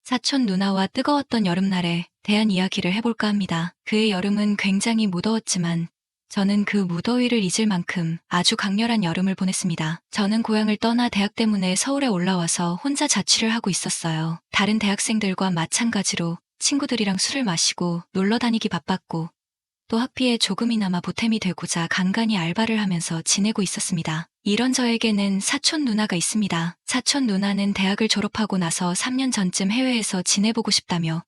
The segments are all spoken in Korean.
사촌 누나와 뜨거웠던 여름날에 대한 이야기를 해볼까 합니다. 그의 여름은 굉장히 무더웠지만 저는 그 무더위를 잊을 만큼 아주 강렬한 여름을 보냈습니다. 저는 고향을 떠나 대학 때문에 서울에 올라와서 혼자 자취를 하고 있었어요. 다른 대학생들과 마찬가지로 친구들이랑 술을 마시고 놀러 다니기 바빴고 또 학비에 조금이나마 보탬이 되고자 간간히 알바를 하면서 지내고 있었습니다. 이런 저에게는 사촌 누나가 있습니다. 사촌 누나는 대학을 졸업하고 나서 3년 전쯤 해외에서 지내보고 싶다며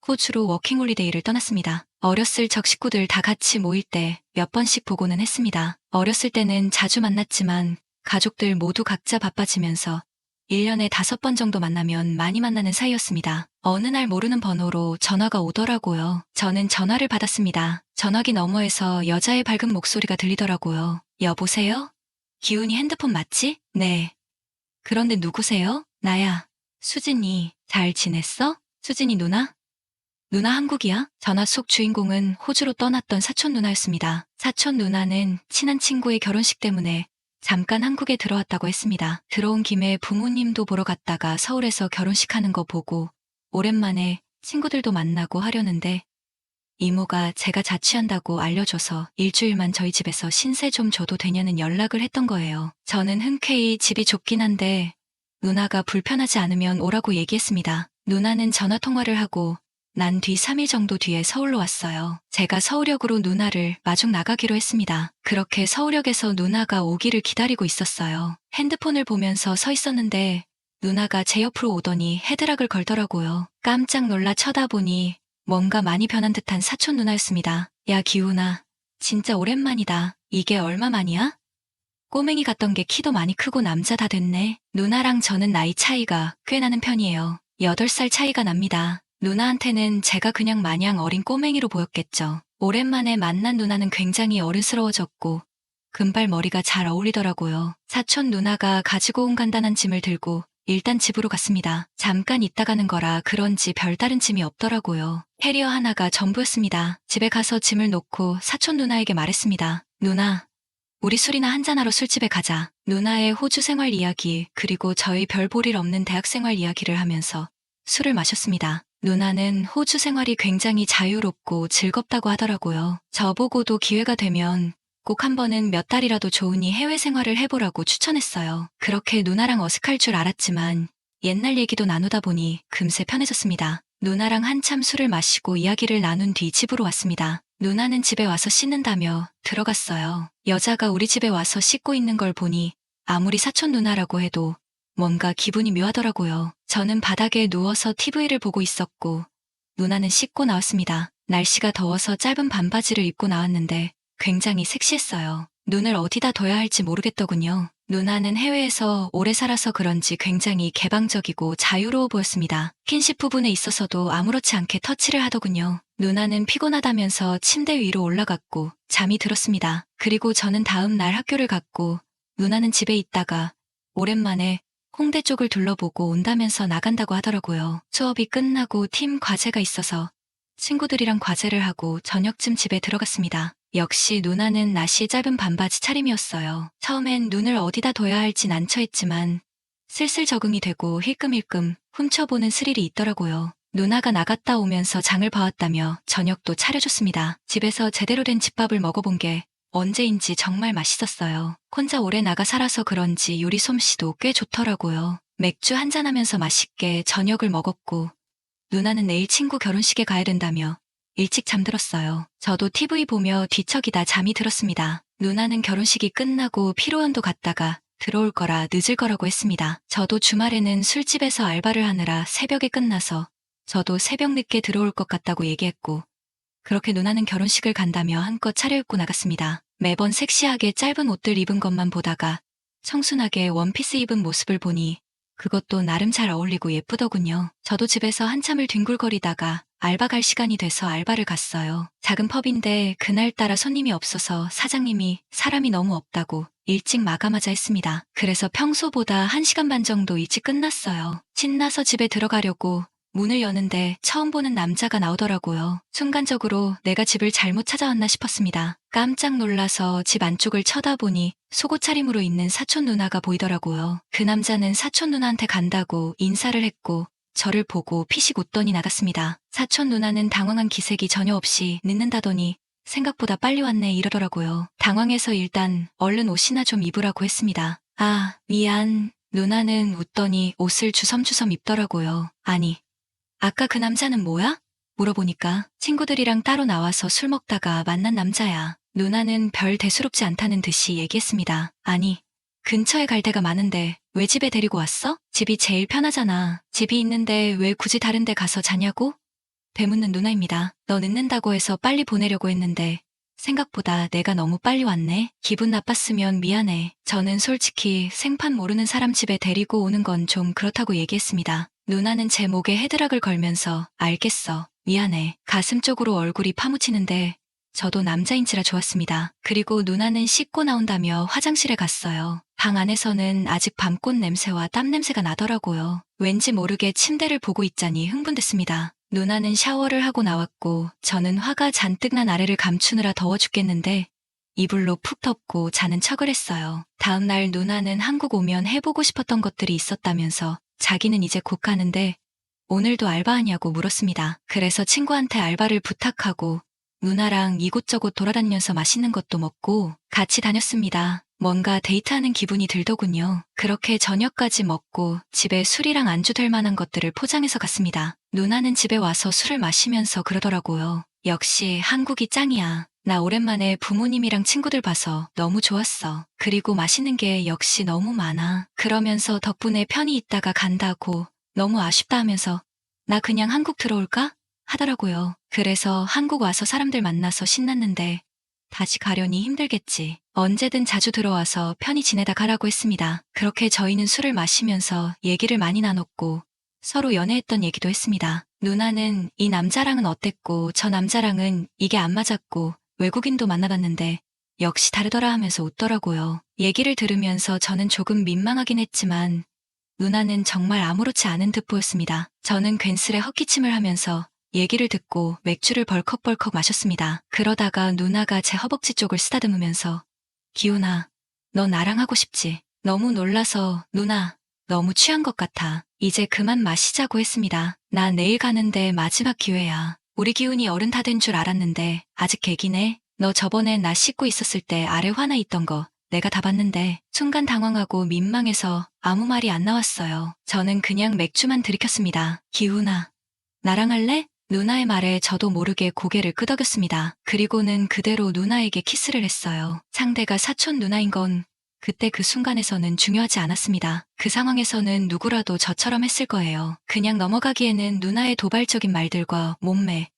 호주로 워킹홀리데이를 떠났습니다. 어렸을 적 식구들 다 같이 모일 때 몇 번씩 보고는 했습니다. 어렸을 때는 자주 만났지만 가족들 모두 각자 바빠지면서 1년에 5번 정도 만나면 많이 만나는 사이였습니다. 어느 날 모르는 번호로 전화가 오더라고요. 저는 전화를 받았습니다. 전화기 너머에서 여자의 밝은 목소리가 들리더라고요. 여보세요? 기훈이 핸드폰 맞지? 네. 그런데 누구세요? 나야. 수진이. 잘 지냈어? 수진이 누나? 누나 한국이야? 전화 속 주인공은 호주로 떠났던 사촌 누나였습니다. 사촌 누나는 친한 친구의 결혼식 때문에 잠깐 한국에 들어왔다고 했습니다. 들어온 김에 부모님도 보러 갔다가 서울에서 결혼식 하는 거 보고 오랜만에 친구들도 만나고 하려는데 이모가 제가 자취한다고 알려줘서 일주일만 저희 집에서 신세 좀 줘도 되냐는 연락을 했던 거예요. 저는 흔쾌히 집이 좁긴 한데 누나가 불편하지 않으면 오라고 얘기했습니다. 누나는 전화 통화를 하고 난 뒤 3일 정도 뒤에 서울로 왔어요. 제가 서울역으로 누나를 마중 나가기로 했습니다. 그렇게 서울역에서 누나가 오기를 기다리고 있었어요. 핸드폰을 보면서 서 있었는데 누나가 제 옆으로 오더니 헤드락을 걸더라고요. 깜짝 놀라 쳐다보니 뭔가 많이 변한 듯한 사촌 누나였습니다. 야 기훈아, 진짜 오랜만이다. 이게 얼마 만이야? 꼬맹이 같던 게 키도 많이 크고 남자 다 됐네. 누나랑 저는 나이 차이가 꽤 나는 편이에요. 8살 차이가 납니다. 누나한테는 제가 그냥 마냥 어린 꼬맹이로 보였겠죠. 오랜만에 만난 누나는 굉장히 어른스러워졌고 금발 머리가 잘 어울리더라고요. 사촌 누나가 가지고 온 간단한 짐을 들고 일단 집으로 갔습니다. 잠깐 있다 가는 거라 그런지 별다른 짐이 없더라고요. 캐리어 하나가 전부였습니다. 집에 가서 짐을 놓고 사촌 누나에게 말했습니다. 누나, 우리 술이나 한잔하러 술집에 가자. 누나의 호주 생활 이야기 그리고 저희 별 볼 일 없는 대학 생활 이야기를 하면서 술을 마셨습니다. 누나는 호주 생활이 굉장히 자유롭고 즐겁다고 하더라고요. 저보고도 기회가 되면 꼭 한 번은 몇 달이라도 좋으니 해외 생활을 해보라고 추천했어요. 그렇게 누나랑 어색할 줄 알았지만 옛날 얘기도 나누다 보니 금세 편해졌습니다. 누나랑 한참 술을 마시고 이야기를 나눈 뒤 집으로 왔습니다. 누나는 집에 와서 씻는다며 들어갔어요. 여자가 우리 집에 와서 씻고 있는 걸 보니 아무리 사촌 누나라고 해도 뭔가 기분이 묘하더라고요. 저는 바닥에 누워서 TV를 보고 있었고 누나는 씻고 나왔습니다. 날씨가 더워서 짧은 반바지를 입고 나왔는데 굉장히 섹시했어요. 눈을 어디다 둬야 할지 모르겠더군요. 누나는 해외에서 오래 살아서 그런지 굉장히 개방적이고 자유로워 보였습니다. 킨십 부분에 있어서도 아무렇지 않게 터치를 하더군요. 누나는 피곤하다면서 침대 위로 올라갔고 잠이 들었습니다. 그리고 저는 다음 날 학교를 갔고 누나는 집에 있다가 오랜만에 홍대 쪽을 둘러보고 온다면서 나간다고 하더라고요. 수업이 끝나고 팀 과제가 있어서 친구들이랑 과제를 하고 저녁쯤 집에 들어갔습니다. 역시 누나는 나시의 짧은 반바지 차림이었어요. 처음엔 눈을 어디다 둬야 할지 난처했지만 슬슬 적응이 되고 힐끔힐끔 훔쳐보는 스릴이 있더라고요. 누나가 나갔다 오면서 장을 봐왔다며 저녁도 차려줬습니다. 집에서 제대로 된 집밥을 먹어본 게 언제인지 정말 맛있었어요. 혼자 오래 나가 살아서 그런지 요리 솜씨도 꽤 좋더라고요. 맥주 한잔하면서 맛있게 저녁을 먹었고 누나는 내일 친구 결혼식에 가야 된다며 일찍 잠들었어요. 저도 TV 보며 뒤척이다 잠이 들었습니다. 누나는 결혼식이 끝나고 피로연도 갔다가 들어올 거라 늦을 거라고 했습니다. 저도 주말에는 술집에서 알바를 하느라 새벽에 끝나서 저도 새벽 늦게 들어올 것 같다고 얘기했고 그렇게 누나는 결혼식을 간다며 한껏 차려입고 나갔습니다. 매번 섹시하게 짧은 옷들 입은 것만 보다가 청순하게 원피스 입은 모습을 보니 그것도 나름 잘 어울리고 예쁘더군요. 저도 집에서 한참을 뒹굴거리다가 알바 갈 시간이 돼서 알바를 갔어요. 작은 펍인데 그날따라 손님이 없어서 사장님이 사람이 너무 없다고 일찍 마감하자 했습니다. 그래서 평소보다 1시간 반 정도 일찍 끝났어요. 신나서 집에 들어가려고 문을 여는데 처음 보는 남자가 나오더라고요. 순간적으로 내가 집을 잘못 찾아왔나 싶었습니다. 깜짝 놀라서 집 안쪽을 쳐다보니 속옷 차림으로 있는 사촌 누나가 보이더라고요. 그 남자는 사촌 누나한테 간다고 인사를 했고 저를 보고 피식 웃더니 나갔습니다. 사촌 누나는 당황한 기색이 전혀 없이 늦는다더니 생각보다 빨리 왔네 이러더라고요. 당황해서 일단 얼른 옷이나 좀 입으라고 했습니다. 아, 미안. 누나는 웃더니 옷을 주섬주섬 입더라고요. 아니, 아까 그 남자는 뭐야? 물어보니까 친구들이랑 따로 나와서 술 먹다가 만난 남자야. 누나는 별 대수롭지 않다는 듯이 얘기했습니다. 아니, 근처에 갈 데가 많은데 왜 집에 데리고 왔어? 집이 제일 편하잖아. 집이 있는데 왜 굳이 다른 데 가서 자냐고? 되묻는 누나입니다. 너 늦는다고 해서 빨리 보내려고 했는데 생각보다 내가 너무 빨리 왔네. 기분 나빴으면 미안해. 저는 솔직히 생판 모르는 사람 집에 데리고 오는 건 좀 그렇다고 얘기했습니다. 누나는 제 목에 헤드락을 걸면서 알겠어. 미안해. 가슴 쪽으로 얼굴이 파묻히는데 저도 남자인지라 좋았습니다. 그리고 누나는 씻고 나온다며 화장실에 갔어요. 방 안에서는 아직 밤꽃 냄새와 땀 냄새가 나더라고요. 왠지 모르게 침대를 보고 있자니 흥분됐습니다. 누나는 샤워를 하고 나왔고 저는 화가 잔뜩 난 아래를 감추느라 더워 죽겠는데 이불로 푹 덮고 자는 척을 했어요. 다음 날 누나는 한국 오면 해보고 싶었던 것들이 있었다면서 자기는 이제 곧 가는데 오늘도 알바하냐고 물었습니다. 그래서 친구한테 알바를 부탁하고 누나랑 이곳저곳 돌아다니면서 맛있는 것도 먹고 같이 다녔습니다. 뭔가 데이트하는 기분이 들더군요. 그렇게 저녁까지 먹고 집에 술이랑 안주 될 만한 것들을 포장해서 갔습니다. 누나는 집에 와서 술을 마시면서 그러더라고요. 역시 한국이 짱이야. 나 오랜만에 부모님이랑 친구들 봐서 너무 좋았어. 그리고 맛있는 게 역시 너무 많아. 그러면서 덕분에 편히 있다가 간다고 너무 아쉽다 하면서 나 그냥 한국 들어올까? 하더라고요. 그래서 한국 와서 사람들 만나서 신났는데 다시 가려니 힘들겠지. 언제든 자주 들어와서 편히 지내다 가라고 했습니다. 그렇게 저희는 술을 마시면서 얘기를 많이 나눴고 서로 연애했던 얘기도 했습니다. 누나는 이 남자랑은 어땠고 저 남자랑은 이게 안 맞았고 외국인도 만나봤는데 역시 다르더라 하면서 웃더라고요. 얘기를 들으면서 저는 조금 민망하긴 했지만 누나는 정말 아무렇지 않은 듯 보였습니다. 저는 괜스레 헛기침을 하면서 얘기를 듣고 맥주를 벌컥벌컥 마셨습니다. 그러다가 누나가 제 허벅지 쪽을 쓰다듬으면서 기훈아, 너 나랑 하고 싶지? 너무 놀라서 누나, 너무 취한 것 같아. 이제 그만 마시자고 했습니다. 나 내일 가는데 마지막 기회야. 우리 기훈이 어른 다 된 줄 알았는데 아직 개기네. 너 저번에 나 씻고 있었을 때 아래 화나 있던 거 내가 다 봤는데 순간 당황하고 민망해서 아무 말이 안 나왔어요. 저는 그냥 맥주만 들이켰습니다. 기훈아, 나랑 할래? 누나의 말에 저도 모르게 고개를 끄덕였습니다. 그리고는 그대로 누나에게 키스를 했어요. 상대가 사촌 누나인 건 그때 그 순간에서는 중요하지 않았습니다. 그 상황에서는 누구라도 저처럼 했을 거예요. 그냥 넘어가기에는 누나의 도발적인 말들과 몸매,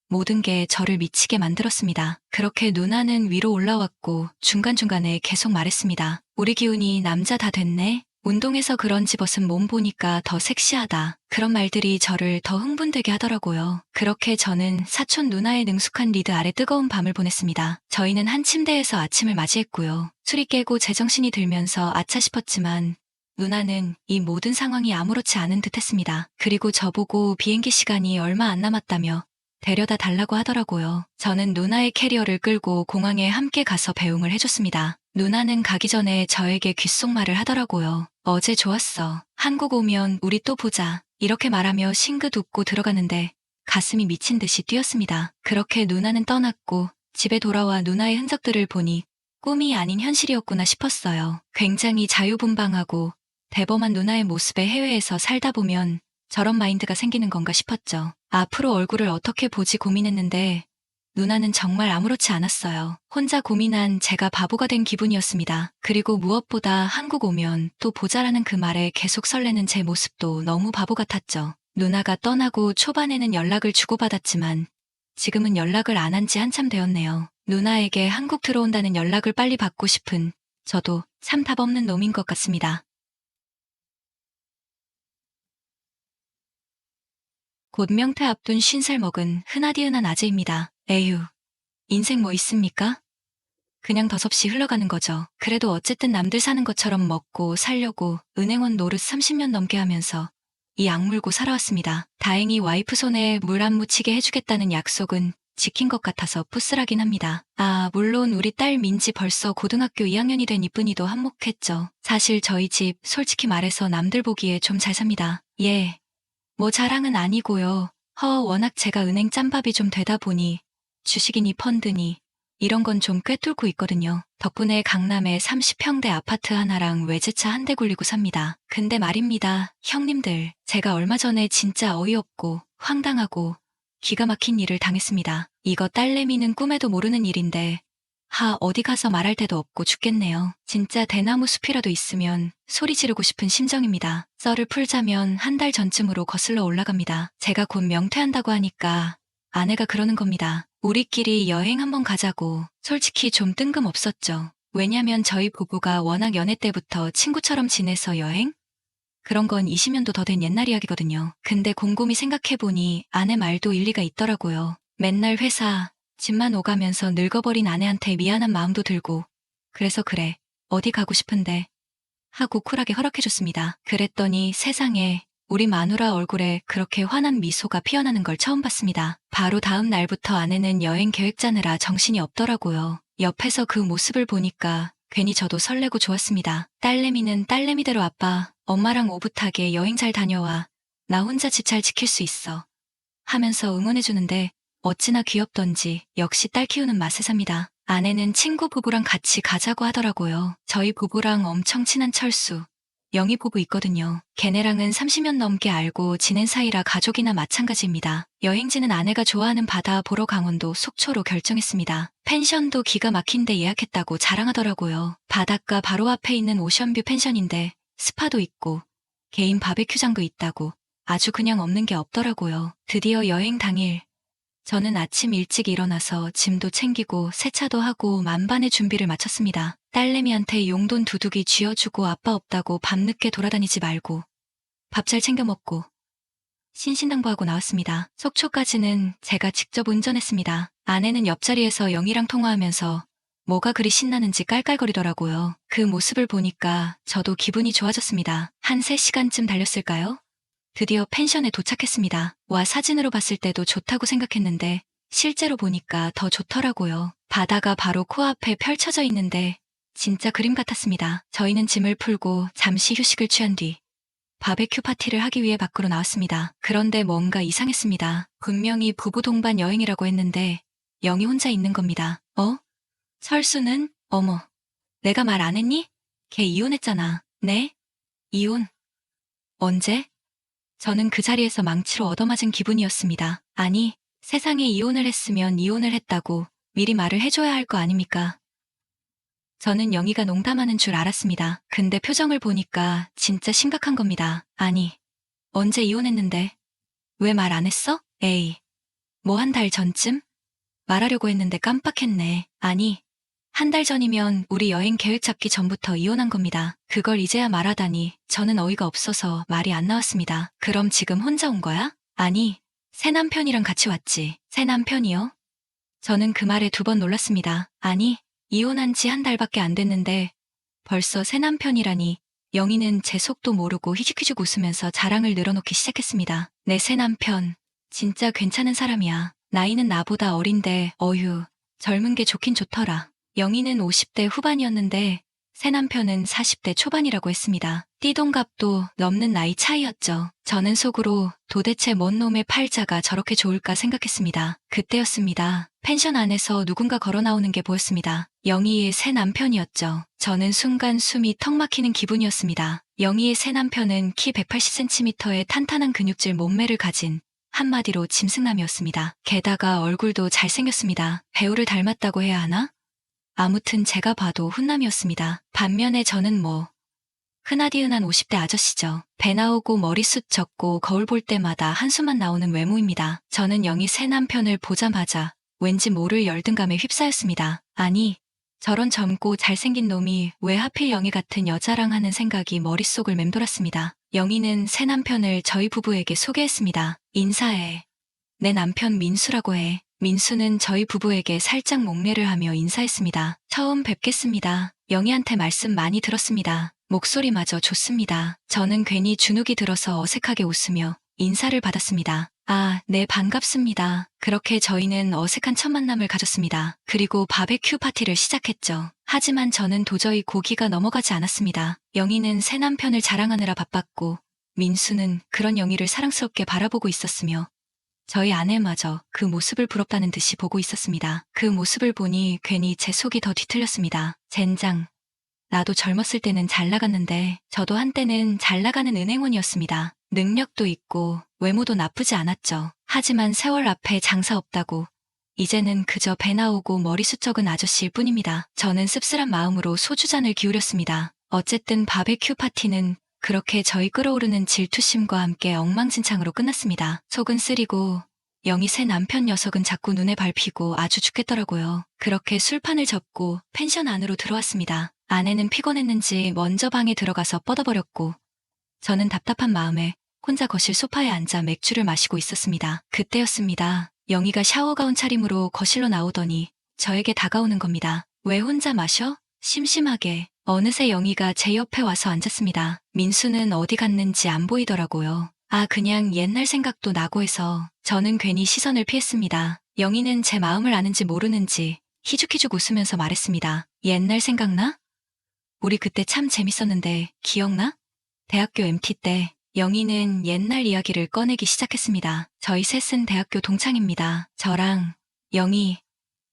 모든 게 저를 미치게 만들었습니다. 그렇게 누나는 위로 올라왔고 중간중간에 계속 말했습니다. 우리 기훈이 남자 다 됐네? 운동해서 그런지 벗은 몸 보니까 더 섹시하다. 그런 말들이 저를 더 흥분되게 하더라고요. 그렇게 저는 사촌 누나의 능숙한 리드 아래 뜨거운 밤을 보냈습니다. 저희는 한 침대에서 아침을 맞이했고요. 술이 깨고 제정신이 들면서 아차 싶었지만 누나는 이 모든 상황이 아무렇지 않은 듯 했습니다. 그리고 저보고 비행기 시간이 얼마 안 남았다며 데려다 달라고 하더라고요. 저는 누나의 캐리어를 끌고 공항에 함께 가서 배웅을 해줬습니다. 누나는 가기 전에 저에게 귓속말을 하더라고요. 어제 좋았어. 한국 오면 우리 또 보자. 이렇게 말하며 싱긋 웃고 들어가는데 가슴이 미친 듯이 뛰었습니다. 그렇게 누나는 떠났고 집에 돌아와 누나의 흔적들을 보니 꿈이 아닌 현실이었구나 싶었어요. 굉장히 자유분방하고 대범한 누나의 모습에 해외에서 살다 보면 저런 마인드가 생기는 건가 싶었죠. 앞으로 얼굴을 어떻게 보지 고민했는데 누나는 정말 아무렇지 않았어요. 혼자 고민한 제가 바보가 된 기분이었습니다. 그리고 무엇보다 한국 오면 또 보자라는 그 말에 계속 설레는 제 모습도 너무 바보 같았죠. 누나가 떠나고 초반에는 연락을 주고받았지만 지금은 연락을 안 한 지 한참 되었네요. 누나에게 한국 들어온다는 연락을 빨리 받고 싶은 저도 참 답 없는 놈인 것 같습니다. 곧 명퇴 앞둔 50살 먹은 흔하디흔한 아재입니다. 에휴, 인생 뭐 있습니까? 그냥 덧없이 흘러가는 거죠. 그래도 어쨌든 남들 사는 것처럼 먹고 살려고 은행원 노릇 30년 넘게 하면서 이 악물고 살아왔습니다. 다행히 와이프 손에 물 안 묻히게 해주겠다는 약속은 지킨 것 같아서 푸슬하긴 합니다. 아, 물론 우리 딸 민지 벌써 고등학교 2학년이 된 이쁜이도 한몫했죠. 사실 저희 집 솔직히 말해서 남들 보기에 좀 잘 삽니다. 예. 뭐 자랑은 아니고요. 워낙 제가 은행 짬밥이 좀 되다 보니 주식이니 펀드니 이런 건 좀 꿰뚫고 있거든요. 덕분에 강남에 30평대 아파트 하나랑 외제차 한 대 굴리고 삽니다. 근데 말입니다. 형님들, 제가 얼마 전에 진짜 어이없고 황당하고 기가 막힌 일을 당했습니다. 이거 딸내미는 꿈에도 모르는 일인데 어디 가서 말할 데도 없고 죽겠네요. 진짜 대나무 숲이라도 있으면 소리 지르고 싶은 심정입니다. 썰을 풀자면 한 달 전쯤으로 거슬러 올라갑니다. 제가 곧 명퇴한다고 하니까 아내가 그러는 겁니다. 우리끼리 여행 한번 가자고. 솔직히 좀 뜬금없었죠. 왜냐면 저희 부부가 워낙 연애 때부터 친구처럼 지내서 여행? 그런 건 20년도 더 된 옛날 이야기거든요. 근데 곰곰이 생각해보니 아내 말도 일리가 있더라고요. 맨날 회사, 집만 오가면서 늙어버린 아내한테 미안한 마음도 들고 그래서 그래, 어디 가고 싶은데 하고 쿨하게 허락해줬습니다. 그랬더니 세상에 우리 마누라 얼굴에 그렇게 환한 미소가 피어나는 걸 처음 봤습니다. 바로 다음 날부터 아내는 여행 계획 짜느라 정신이 없더라고요. 옆에서 그 모습을 보니까 괜히 저도 설레고 좋았습니다. 딸내미는 딸내미대로 아빠, 엄마랑 오붓하게 여행 잘 다녀와. 나 혼자 집 잘 지킬 수 있어. 하면서 응원해주는데 어찌나 귀엽던지 역시 딸 키우는 맛에 삽니다. 아내는 친구 부부랑 같이 가자고 하더라고요. 저희 부부랑 엄청 친한 철수, 영희 부부 있거든요. 걔네랑은 30년 넘게 알고 지낸 사이라 가족이나 마찬가지입니다. 여행지는 아내가 좋아하는 바다 보러 강원도 속초로 결정했습니다. 펜션도 기가 막힌데 예약했다고 자랑하더라고요. 바닷가 바로 앞에 있는 오션뷰 펜션인데 스파도 있고 개인 바베큐장도 있다고 아주 그냥 없는 게 없더라고요. 드디어 여행 당일 저는 아침 일찍 일어나서 짐도 챙기고 세차도 하고 만반의 준비를 마쳤습니다. 딸내미한테 용돈 두둑이 쥐어주고 아빠 없다고 밤늦게 돌아다니지 말고 밥 잘 챙겨 먹고 신신당부하고 나왔습니다. 속초까지는 제가 직접 운전했습니다. 아내는 옆자리에서 영희랑 통화하면서 뭐가 그리 신나는지 깔깔거리더라고요. 그 모습을 보니까 저도 기분이 좋아졌습니다. 한 3시간쯤 달렸을까요? 드디어 펜션에 도착했습니다. 와, 사진으로 봤을 때도 좋다고 생각했는데 실제로 보니까 더 좋더라고요. 바다가 바로 코앞에 펼쳐져 있는데 진짜 그림 같았습니다. 저희는 짐을 풀고 잠시 휴식을 취한 뒤 바베큐 파티를 하기 위해 밖으로 나왔습니다. 그런데 뭔가 이상했습니다. 분명히 부부 동반 여행이라고 했는데 영희 혼자 있는 겁니다. 철수는? 어머, 내가 말 안 했니? 걔 이혼했잖아. 네? 이혼? 언제? 저는 그 자리에서 망치로 얻어맞은 기분이었습니다. 아니, 세상에 이혼을 했으면 이혼을 했다고 미리 말을 해줘야 할 거 아닙니까? 저는 영희가 농담하는 줄 알았습니다. 근데 표정을 보니까 진짜 심각한 겁니다. 아니, 언제 이혼했는데? 왜 말 안 했어? 에이, 뭐 한 달 전쯤? 말하려고 했는데 깜빡했네. 아니, 한 달 전이면 우리 여행 계획 잡기 전부터 이혼한 겁니다. 그걸 이제야 말하다니 저는 어이가 없어서 말이 안 나왔습니다. 그럼 지금 혼자 온 거야? 아니, 새 남편이랑 같이 왔지. 새 남편이요? 저는 그 말에 2번 놀랐습니다. 아니, 이혼한 지 한 달밖에 안 됐는데 벌써 새 남편이라니. 영희는 제 속도 모르고 휘죽휘죽 웃으면서 자랑을 늘어놓기 시작했습니다. 내 새 남편, 진짜 괜찮은 사람이야. 나이는 나보다 어린데 어휴, 젊은 게 좋긴 좋더라. 영희는 50대 후반이었는데 새 남편은 40대 초반이라고 했습니다. 띠동갑도 넘는 나이 차이였죠. 저는 속으로 도대체 뭔 놈의 팔자가 저렇게 좋을까 생각했습니다. 그때였습니다. 펜션 안에서 누군가 걸어 나오는 게 보였습니다. 영희의 새 남편이었죠. 저는 순간 숨이 턱 막히는 기분이었습니다. 영희의 새 남편은 키 180cm의 탄탄한 근육질 몸매를 가진 한마디로 짐승남이었습니다. 게다가 얼굴도 잘생겼습니다. 배우를 닮았다고 해야 하나? 아무튼 제가 봐도 훈남이었습니다. 반면에 저는 흔하디흔한 50대 아저씨죠. 배 나오고 머리숱 적고 거울 볼 때마다 한숨만 나오는 외모입니다. 저는 영희 새 남편을 보자마자 왠지 모를 열등감에 휩싸였습니다. 아니, 저런 젊고 잘생긴 놈이 왜 하필 영희 같은 여자랑 하는 생각이 머릿속을 맴돌았습니다. 영희는 새 남편을 저희 부부에게 소개했습니다. 인사해. 내 남편 민수라고 해. 민수는 저희 부부에게 살짝 목례를 하며 인사했습니다. 처음 뵙겠습니다. 영희한테 말씀 많이 들었습니다. 목소리마저 좋습니다. 저는 괜히 주눅이 들어서 어색하게 웃으며 인사를 받았습니다. 아, 네, 반갑습니다. 그렇게 저희는 어색한 첫 만남을 가졌습니다. 그리고 바베큐 파티를 시작했죠. 하지만 저는 도저히 고기가 넘어가지 않았습니다. 영희는 새 남편을 자랑하느라 바빴고 민수는 그런 영희를 사랑스럽게 바라보고 있었으며 저희 아내마저 그 모습을 부럽다는 듯이 보고 있었습니다. 그 모습을 보니 괜히 제 속이 더 뒤틀렸습니다. 젠장. 나도 젊었을 때는 잘 나갔는데 저도 한때는 잘 나가는 은행원이었습니다. 능력도 있고 외모도 나쁘지 않았죠. 하지만 세월 앞에 장사 없다고 이제는 그저 배 나오고 머리숱 적은 아저씨일 뿐입니다. 저는 씁쓸한 마음으로 소주잔을 기울였습니다. 어쨌든 바베큐 파티는 그렇게 저희 끓어오르는 질투심과 함께 엉망진창으로 끝났습니다. 속은 쓰리고 영희 새 남편 녀석은 자꾸 눈에 밟히고 아주 죽겠더라고요. 그렇게 술판을 접고 펜션 안으로 들어왔습니다. 아내는 피곤했는지 먼저 방에 들어가서 뻗어버렸고 저는 답답한 마음에 혼자 거실 소파에 앉아 맥주를 마시고 있었습니다. 그때였습니다. 영희가 샤워가운 차림으로 거실로 나오더니 저에게 다가오는 겁니다. 왜 혼자 마셔? 심심하게. 어느새 영희가 제 옆에 와서 앉았습니다. 민수는 어디 갔는지 안 보이더라고요. 아, 그냥 옛날 생각도 나고 해서 저는 괜히 시선을 피했습니다. 영희는 제 마음을 아는지 모르는지 희죽희죽 웃으면서 말했습니다. 옛날 생각나? 우리 그때 참 재밌었는데 기억나? 대학교 MT 때 영희는 옛날 이야기를 꺼내기 시작했습니다. 저희 셋은 대학교 동창입니다. 저랑 영희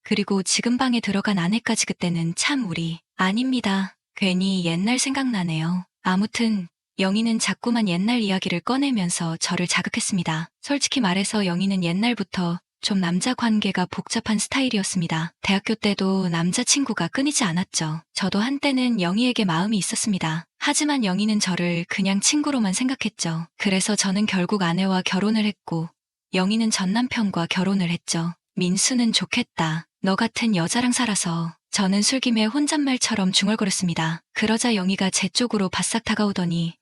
그리고 지금 방에 들어간 아내까지 그때는 참 우리 아닙니다. 괜히 옛날 생각나네요. 아무튼 영희는 자꾸만 옛날 이야기를 꺼내면서 저를 자극했습니다. 솔직히 말해서 영희는 옛날부터 좀 남자 관계가 복잡한 스타일이었습니다. 대학교 때도 남자친구가 끊이지 않았죠. 저도 한때는 영희에게 마음이 있었습니다. 하지만 영희는 저를 그냥 친구로만 생각했죠. 그래서 저는 결국 아내와 결혼을 했고 영희는 전 남편과 결혼을 했죠. 민수는 좋겠다. 너 같은 여자랑 살아서. 저는 술김에 혼잣말처럼 중얼거렸습니다. 그러자 영희가 제 쪽으로 바싹 다가오더니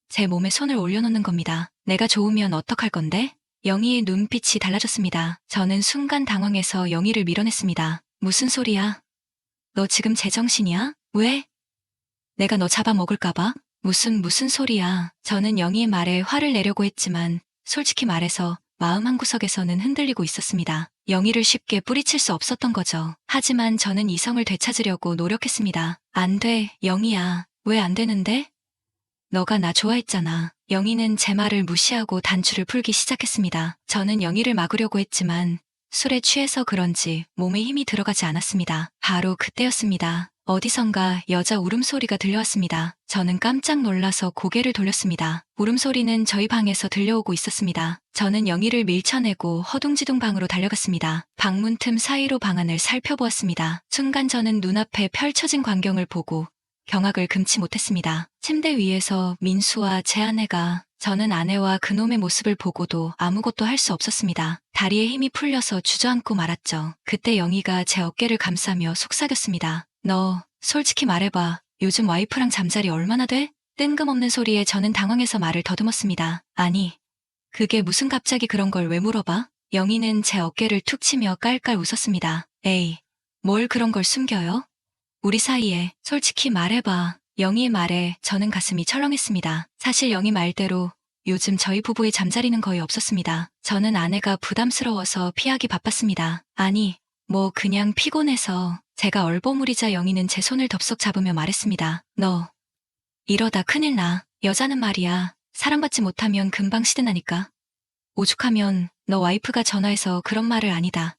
제 몸에 손을 올려놓는 겁니다. 내가 좋으면 어떡할 건데? 영희의 눈빛이 달라졌습니다. 저는 순간 당황해서 영희를 밀어냈습니다. 무슨 소리야? 너 지금 제정신이야? 왜? 내가 너 잡아먹을까봐? 무슨 소리야. 저는 영희의 말에 화를 내려고 했지만 솔직히 말해서 마음 한구석에서는 흔들리고 있었습니다. 영희를 쉽게 뿌리칠 수 없었던 거죠. 하지만 저는 이성을 되찾으려고 노력했습니다. 안 돼, 영희야. 왜 안 되는데? 너가 나 좋아했잖아. 영희는 제 말을 무시하고 단추를 풀기 시작했습니다. 저는 영희를 막으려고 했지만 술에 취해서 그런지 몸에 힘이 들어가지 않았습니다. 바로 그때였습니다. 어디선가 여자 울음소리가 들려왔습니다. 저는 깜짝 놀라서 고개를 돌렸습니다. 울음소리는 저희 방에서 들려오고 있었습니다. 저는 영희를 밀쳐내고 허둥지둥 방으로 달려갔습니다. 방문 틈 사이로 방안을 살펴보았습니다. 순간 저는 눈앞에 펼쳐진 광경을 보고 경악을 금치 못했습니다. 침대 위에서 민수와 제 아내가 저는 아내와 그놈의 모습을 보고도 아무것도 할 수 없었습니다. 다리에 힘이 풀려서 주저앉고 말았죠. 그때 영희가 제 어깨를 감싸며 속삭였습니다. 너 솔직히 말해봐. 요즘 와이프랑 잠자리 얼마나 돼? 뜬금없는 소리에 저는 당황해서 말을 더듬었습니다. 아니, 그게 무슨 갑자기 그런 걸 왜 물어봐? 영희는 제 어깨를 툭 치며 깔깔 웃었습니다. 에이, 뭘 그런 걸 숨겨요? 우리 사이에 솔직히 말해봐. 영희의 말에 저는 가슴이 철렁했습니다. 사실 영희 말대로 요즘 저희 부부의 잠자리는 거의 없었습니다. 저는 아내가 부담스러워서 피하기 바빴습니다. 아니, 뭐 그냥 피곤해서. 제가 얼버무리자 영희는 제 손을 덥석 잡으며 말했습니다. 너 이러다 큰일 나. 여자는 말이야. 사랑받지 못하면 금방 시드나니까. 오죽하면 너 와이프가 전화해서 그런 말을 아니다.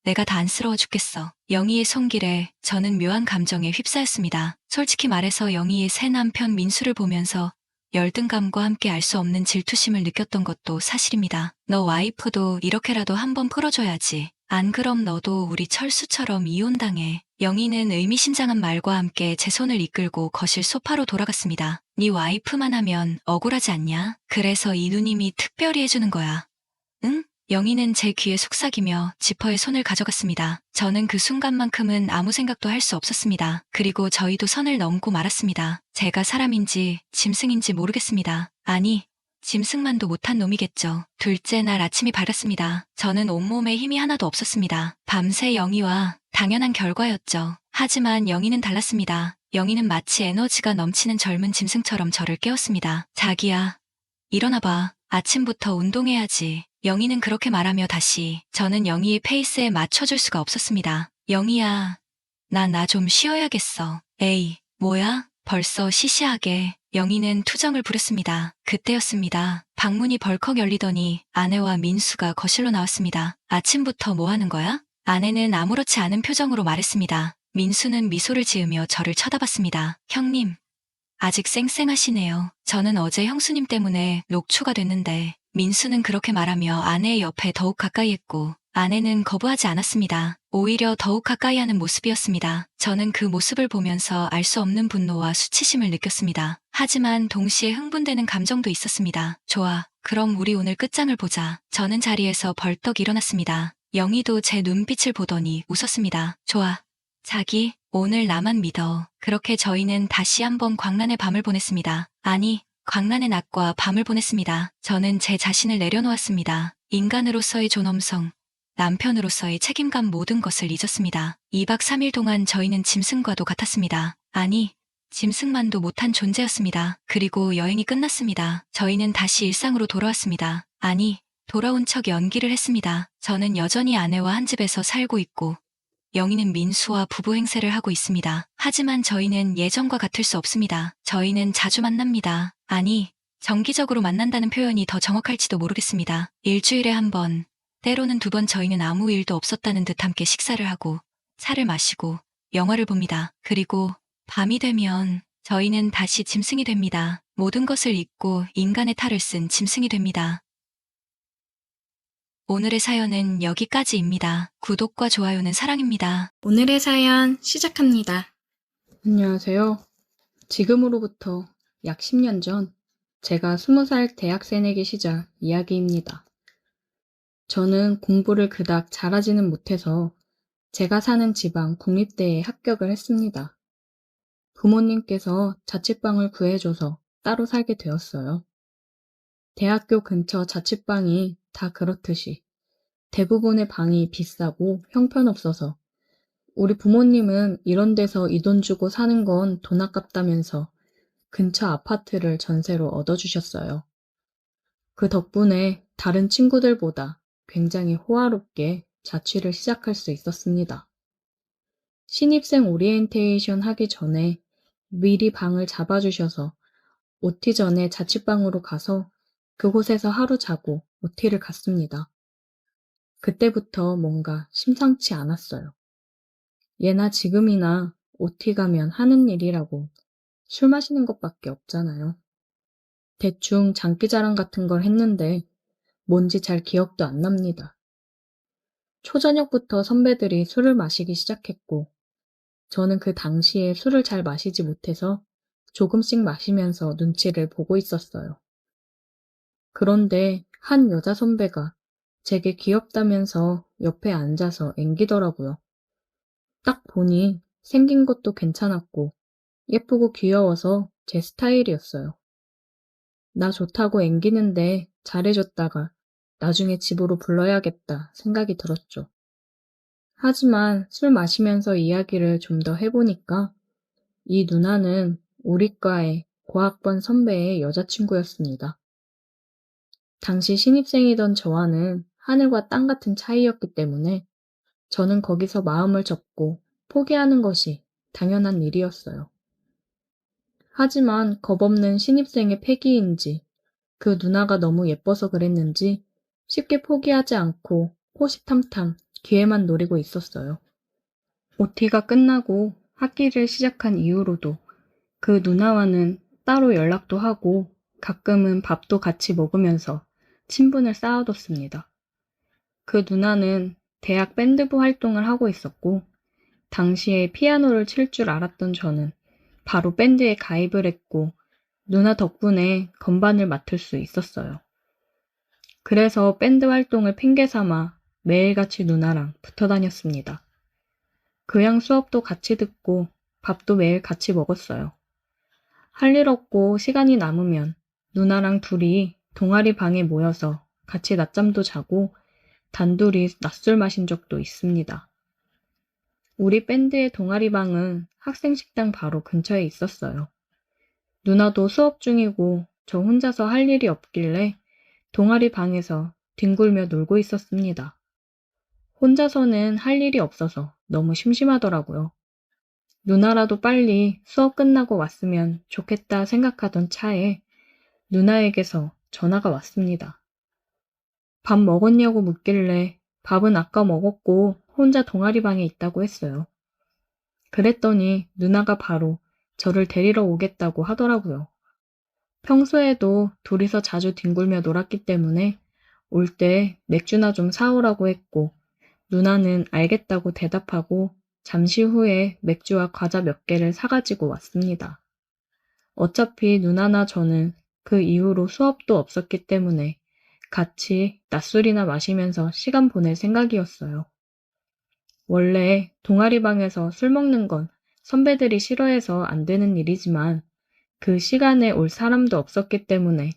내가 다 안쓰러워 죽겠어. 영희의 손길에 저는 묘한 감정에 휩싸였습니다. 솔직히 말해서 영희의 새 남편 민수를 보면서 열등감과 함께 알 수 없는 질투심을 느꼈던 것도 사실입니다. 너 와이프도 이렇게라도 한번 풀어줘야지. 안 그럼 너도 우리 철수처럼 이혼당해. 영희는 의미심장한 말과 함께 제 손을 이끌고 거실 소파로 돌아갔습니다. 네 와이프만 하면 억울하지 않냐? 그래서 이 누님이 특별히 해주는 거야. 응? 영희는 제 귀에 속삭이며 지퍼에 손을 가져갔습니다. 저는 그 순간만큼은 아무 생각도 할 수 없었습니다. 그리고 저희도 선을 넘고 말았습니다. 제가 사람인지 짐승인지 모르겠습니다. 아니, 짐승만도 못한 놈이겠죠. 둘째 날 아침이 밝았습니다. 저는 온몸에 힘이 하나도 없었습니다. 밤새 영희와 당연한 결과였죠. 하지만 영희는 달랐습니다. 영희는 마치 에너지가 넘치는 젊은 짐승처럼 저를 깨웠습니다. 자기야, 일어나봐. 아침부터 운동해야지. 영희는 그렇게 말하며 다시 저는 영희의 페이스에 맞춰줄 수가 없었습니다. 영희야, 나 좀 쉬어야겠어. 에이, 뭐야? 벌써 시시하게. 영희는 투정을 부렸습니다. 그때였습니다. 방문이 벌컥 열리더니 아내와 민수가 거실로 나왔습니다. 아침부터 뭐 하는 거야? 아내는 아무렇지 않은 표정으로 말했습니다. 민수는 미소를 지으며 저를 쳐다봤습니다. 형님, 아직 쌩쌩하시네요. 저는 어제 형수님 때문에 녹초가 됐는데 민수는 그렇게 말하며 아내의 옆에 더욱 가까이 했고 아내는 거부하지 않았습니다. 오히려 더욱 가까이 하는 모습이었습니다. 저는 그 모습을 보면서 알 수 없는 분노와 수치심을 느꼈습니다. 하지만 동시에 흥분되는 감정도 있었습니다. 좋아, 그럼 우리 오늘 끝장을 보자. 저는 자리에서 벌떡 일어났습니다. 영희도 제 눈빛을 보더니 웃었습니다. 좋아. 자기, 오늘 나만 믿어. 그렇게 저희는 다시 한번 광란의 밤을 보냈습니다. 아니, 광란의 낮과 밤을 보냈습니다. 저는 제 자신을 내려놓았습니다. 인간으로서의 존엄성, 남편으로서의 책임감 모든 것을 잊었습니다. 2박 3일 동안 저희는 짐승과도 같았습니다. 아니, 짐승만도 못한 존재였습니다. 그리고 여행이 끝났습니다. 저희는 다시 일상으로 돌아왔습니다. 아니, 돌아온 척 연기를 했습니다. 저는 여전히 아내와 한 집에서 살고 있고 영희는 민수와 부부 행세를 하고 있습니다. 하지만 저희는 예전과 같을 수 없습니다. 저희는 자주 만납니다. 아니, 정기적으로 만난다는 표현이 더 정확할지도 모르겠습니다. 일주일에 한 번, 때로는 2번 저희는 아무 일도 없었다는 듯 함께 식사를 하고 차를 마시고 영화를 봅니다. 그리고 밤이 되면 저희는 다시 짐승이 됩니다. 모든 것을 잊고 인간의 탈을 쓴 짐승이 됩니다. 오늘의 사연은 여기까지입니다. 구독과 좋아요는 사랑입니다. 오늘의 사연 시작합니다. 안녕하세요. 지금으로부터 약 10년 전 제가 20살 대학 새내기 시절 이야기입니다. 저는 공부를 그닥 잘하지는 못해서 제가 사는 지방 국립대에 합격을 했습니다. 부모님께서 자취방을 구해줘서 따로 살게 되었어요. 대학교 근처 자취방이 다 그렇듯이 대부분의 방이 비싸고 형편없어서 우리 부모님은 이런 데서 이 돈 주고 사는 건 돈 아깝다면서 근처 아파트를 전세로 얻어주셨어요. 그 덕분에 다른 친구들보다 굉장히 호화롭게 자취를 시작할 수 있었습니다. 신입생 오리엔테이션 하기 전에 미리 방을 잡아주셔서 OT 전에 자취방으로 가서 그곳에서 하루 자고 OT를 갔습니다. 그때부터 뭔가 심상치 않았어요. 예나 지금이나 OT 가면 하는 일이라고 술 마시는 것밖에 없잖아요. 대충 장기자랑 같은 걸 했는데 뭔지 잘 기억도 안 납니다. 초저녁부터 선배들이 술을 마시기 시작했고 저는 그 당시에 술을 잘 마시지 못해서 조금씩 마시면서 눈치를 보고 있었어요. 그런데 한 여자 선배가 제게 귀엽다면서 옆에 앉아서 앵기더라고요. 딱 보니 생긴 것도 괜찮았고 예쁘고 귀여워서 제 스타일이었어요. 나 좋다고 앵기는데 잘해줬다가 나중에 집으로 불러야겠다 생각이 들었죠. 하지만 술 마시면서 이야기를 좀 더 해보니까 이 누나는 우리 과의 고학번 선배의 여자친구였습니다. 당시 신입생이던 저와는 하늘과 땅 같은 차이였기 때문에 저는 거기서 마음을 접고 포기하는 것이 당연한 일이었어요. 하지만 겁없는 신입생의 패기인지 그 누나가 너무 예뻐서 그랬는지 쉽게 포기하지 않고 호시탐탐 기회만 노리고 있었어요. OT가 끝나고 학기를 시작한 이후로도 그 누나와는 따로 연락도 하고 가끔은 밥도 같이 먹으면서 친분을 쌓아뒀습니다. 그 누나는 대학 밴드부 활동을 하고 있었고 당시에 피아노를 칠 줄 알았던 저는 바로 밴드에 가입을 했고 누나 덕분에 건반을 맡을 수 있었어요. 그래서 밴드 활동을 핑계 삼아 매일같이 누나랑 붙어 다녔습니다. 교양 수업도 같이 듣고 밥도 매일 같이 먹었어요. 할 일 없고 시간이 남으면 누나랑 둘이 동아리 방에 모여서 같이 낮잠도 자고 단둘이 낮술 마신 적도 있습니다. 우리 밴드의 동아리 방은 학생 식당 바로 근처에 있었어요. 누나도 수업 중이고 저 혼자서 할 일이 없길래 동아리 방에서 뒹굴며 놀고 있었습니다. 혼자서는 할 일이 없어서 너무 심심하더라고요. 누나라도 빨리 수업 끝나고 왔으면 좋겠다 생각하던 차에 누나에게서 전화가 왔습니다. 밥 먹었냐고 묻길래 밥은 아까 먹었고 혼자 동아리방에 있다고 했어요. 그랬더니 누나가 바로 저를 데리러 오겠다고 하더라고요. 평소에도 둘이서 자주 뒹굴며 놀았기 때문에 올 때 맥주나 좀 사오라고 했고 누나는 알겠다고 대답하고 잠시 후에 맥주와 과자 몇 개를 사가지고 왔습니다. 어차피 누나나 저는 그 이후로 수업도 없었기 때문에 같이 낮술이나 마시면서 시간 보낼 생각이었어요. 원래 동아리방에서 술 먹는 건 선배들이 싫어해서 안 되는 일이지만 그 시간에 올 사람도 없었기 때문에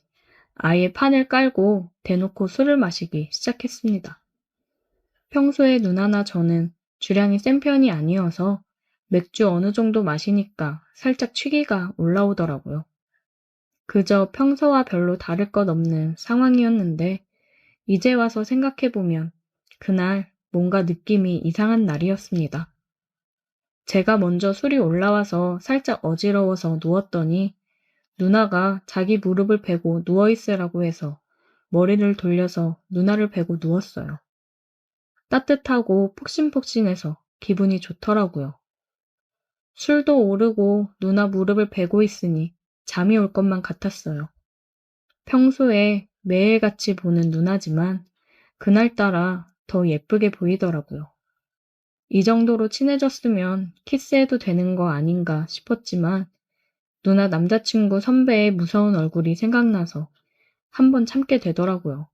아예 판을 깔고 대놓고 술을 마시기 시작했습니다. 평소에 누나나 저는 주량이 센 편이 아니어서 맥주 어느 정도 마시니까 살짝 취기가 올라오더라고요. 그저 평소와 별로 다를 것 없는 상황이었는데 이제 와서 생각해보면 그날 뭔가 느낌이 이상한 날이었습니다. 제가 먼저 술이 올라와서 살짝 어지러워서 누웠더니 누나가 자기 무릎을 베고 누워있으라고 해서 머리를 돌려서 누나를 베고 누웠어요. 따뜻하고 폭신폭신해서 기분이 좋더라고요. 술도 오르고 누나 무릎을 베고 있으니 잠이 올 것만 같았어요. 평소에 매일같이 보는 누나지만 그날따라 더 예쁘게 보이더라고요. 이 정도로 친해졌으면 키스해도 되는 거 아닌가 싶었지만 누나 남자친구 선배의 무서운 얼굴이 생각나서 한번 참게 되더라고요.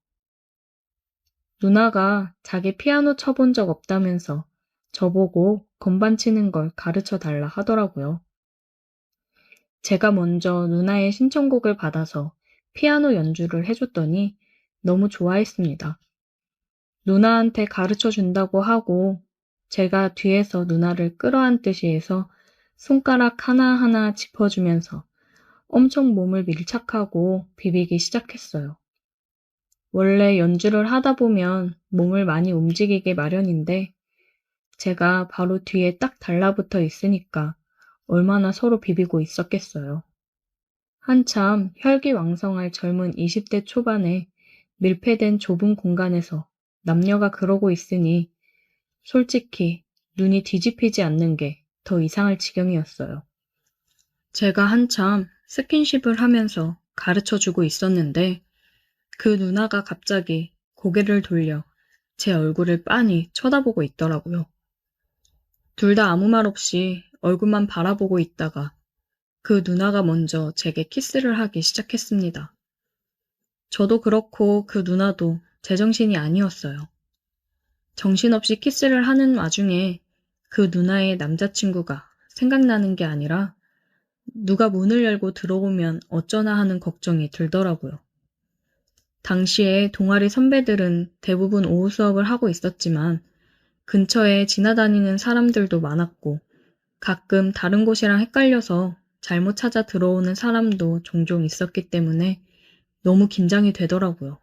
누나가 자기 피아노 쳐본 적 없다면서 저보고 건반 치는 걸 가르쳐 달라 하더라고요. 제가 먼저 누나의 신청곡을 받아서 피아노 연주를 해줬더니 너무 좋아했습니다. 누나한테 가르쳐 준다고 하고 제가 뒤에서 누나를 끌어안듯이 해서 손가락 하나하나 짚어주면서 엄청 몸을 밀착하고 비비기 시작했어요. 원래 연주를 하다 보면 몸을 많이 움직이게 마련인데 제가 바로 뒤에 딱 달라붙어 있으니까 얼마나 서로 비비고 있었겠어요. 한참 혈기왕성할 젊은 20대 초반에 밀폐된 좁은 공간에서 남녀가 그러고 있으니 솔직히 눈이 뒤집히지 않는 게 더 이상할 지경이었어요. 제가 한참 스킨십을 하면서 가르쳐주고 있었는데 그 누나가 갑자기 고개를 돌려 제 얼굴을 빤히 쳐다보고 있더라고요. 둘 다 아무 말 없이 얼굴만 바라보고 있다가 그 누나가 먼저 제게 키스를 하기 시작했습니다. 저도 그렇고 그 누나도 제정신이 아니었어요. 정신없이 키스를 하는 와중에 그 누나의 남자친구가 생각나는 게 아니라 누가 문을 열고 들어오면 어쩌나 하는 걱정이 들더라고요. 당시에 동아리 선배들은 대부분 오후 수업을 하고 있었지만 근처에 지나다니는 사람들도 많았고 가끔 다른 곳이랑 헷갈려서 잘못 찾아 들어오는 사람도 종종 있었기 때문에 너무 긴장이 되더라고요.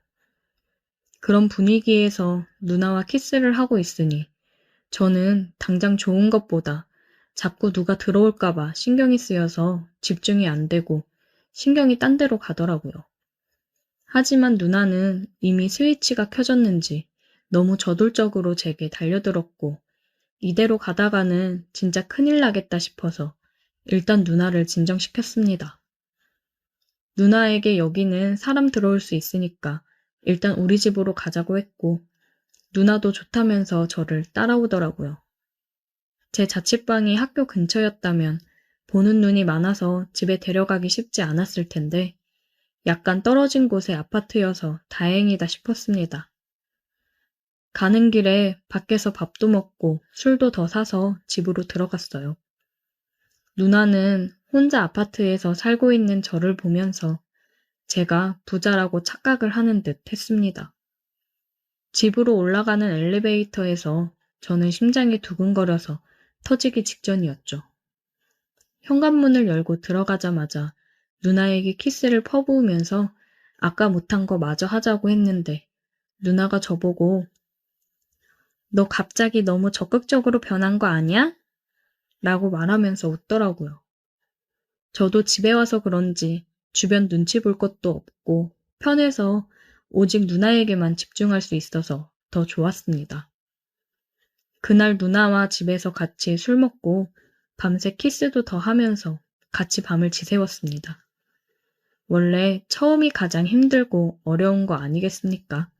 그런 분위기에서 누나와 키스를 하고 있으니 저는 당장 좋은 것보다 자꾸 누가 들어올까봐 신경이 쓰여서 집중이 안 되고 신경이 딴 데로 가더라고요. 하지만 누나는 이미 스위치가 켜졌는지 너무 저돌적으로 제게 달려들었고 이대로 가다가는 진짜 큰일 나겠다 싶어서 일단 누나를 진정시켰습니다. 누나에게 여기는 사람 들어올 수 있으니까 일단 우리 집으로 가자고 했고 누나도 좋다면서 저를 따라오더라고요. 제 자취방이 학교 근처였다면 보는 눈이 많아서 집에 데려가기 쉽지 않았을 텐데 약간 떨어진 곳의 아파트여서 다행이다 싶었습니다. 가는 길에 밖에서 밥도 먹고 술도 더 사서 집으로 들어갔어요. 누나는 혼자 아파트에서 살고 있는 저를 보면서 제가 부자라고 착각을 하는 듯 했습니다. 집으로 올라가는 엘리베이터에서 저는 심장이 두근거려서 터지기 직전이었죠. 현관문을 열고 들어가자마자 누나에게 키스를 퍼부으면서 아까 못한 거 마저 하자고 했는데 누나가 저보고 너 갑자기 너무 적극적으로 변한 거 아니야? 라고 말하면서 웃더라고요. 저도 집에 와서 그런지 주변 눈치 볼 것도 없고 편해서 오직 누나에게만 집중할 수 있어서 더 좋았습니다. 그날 누나와 집에서 같이 술 먹고 밤새 키스도 더 하면서 같이 밤을 지새웠습니다. 원래 처음이 가장 힘들고 어려운 거 아니겠습니까?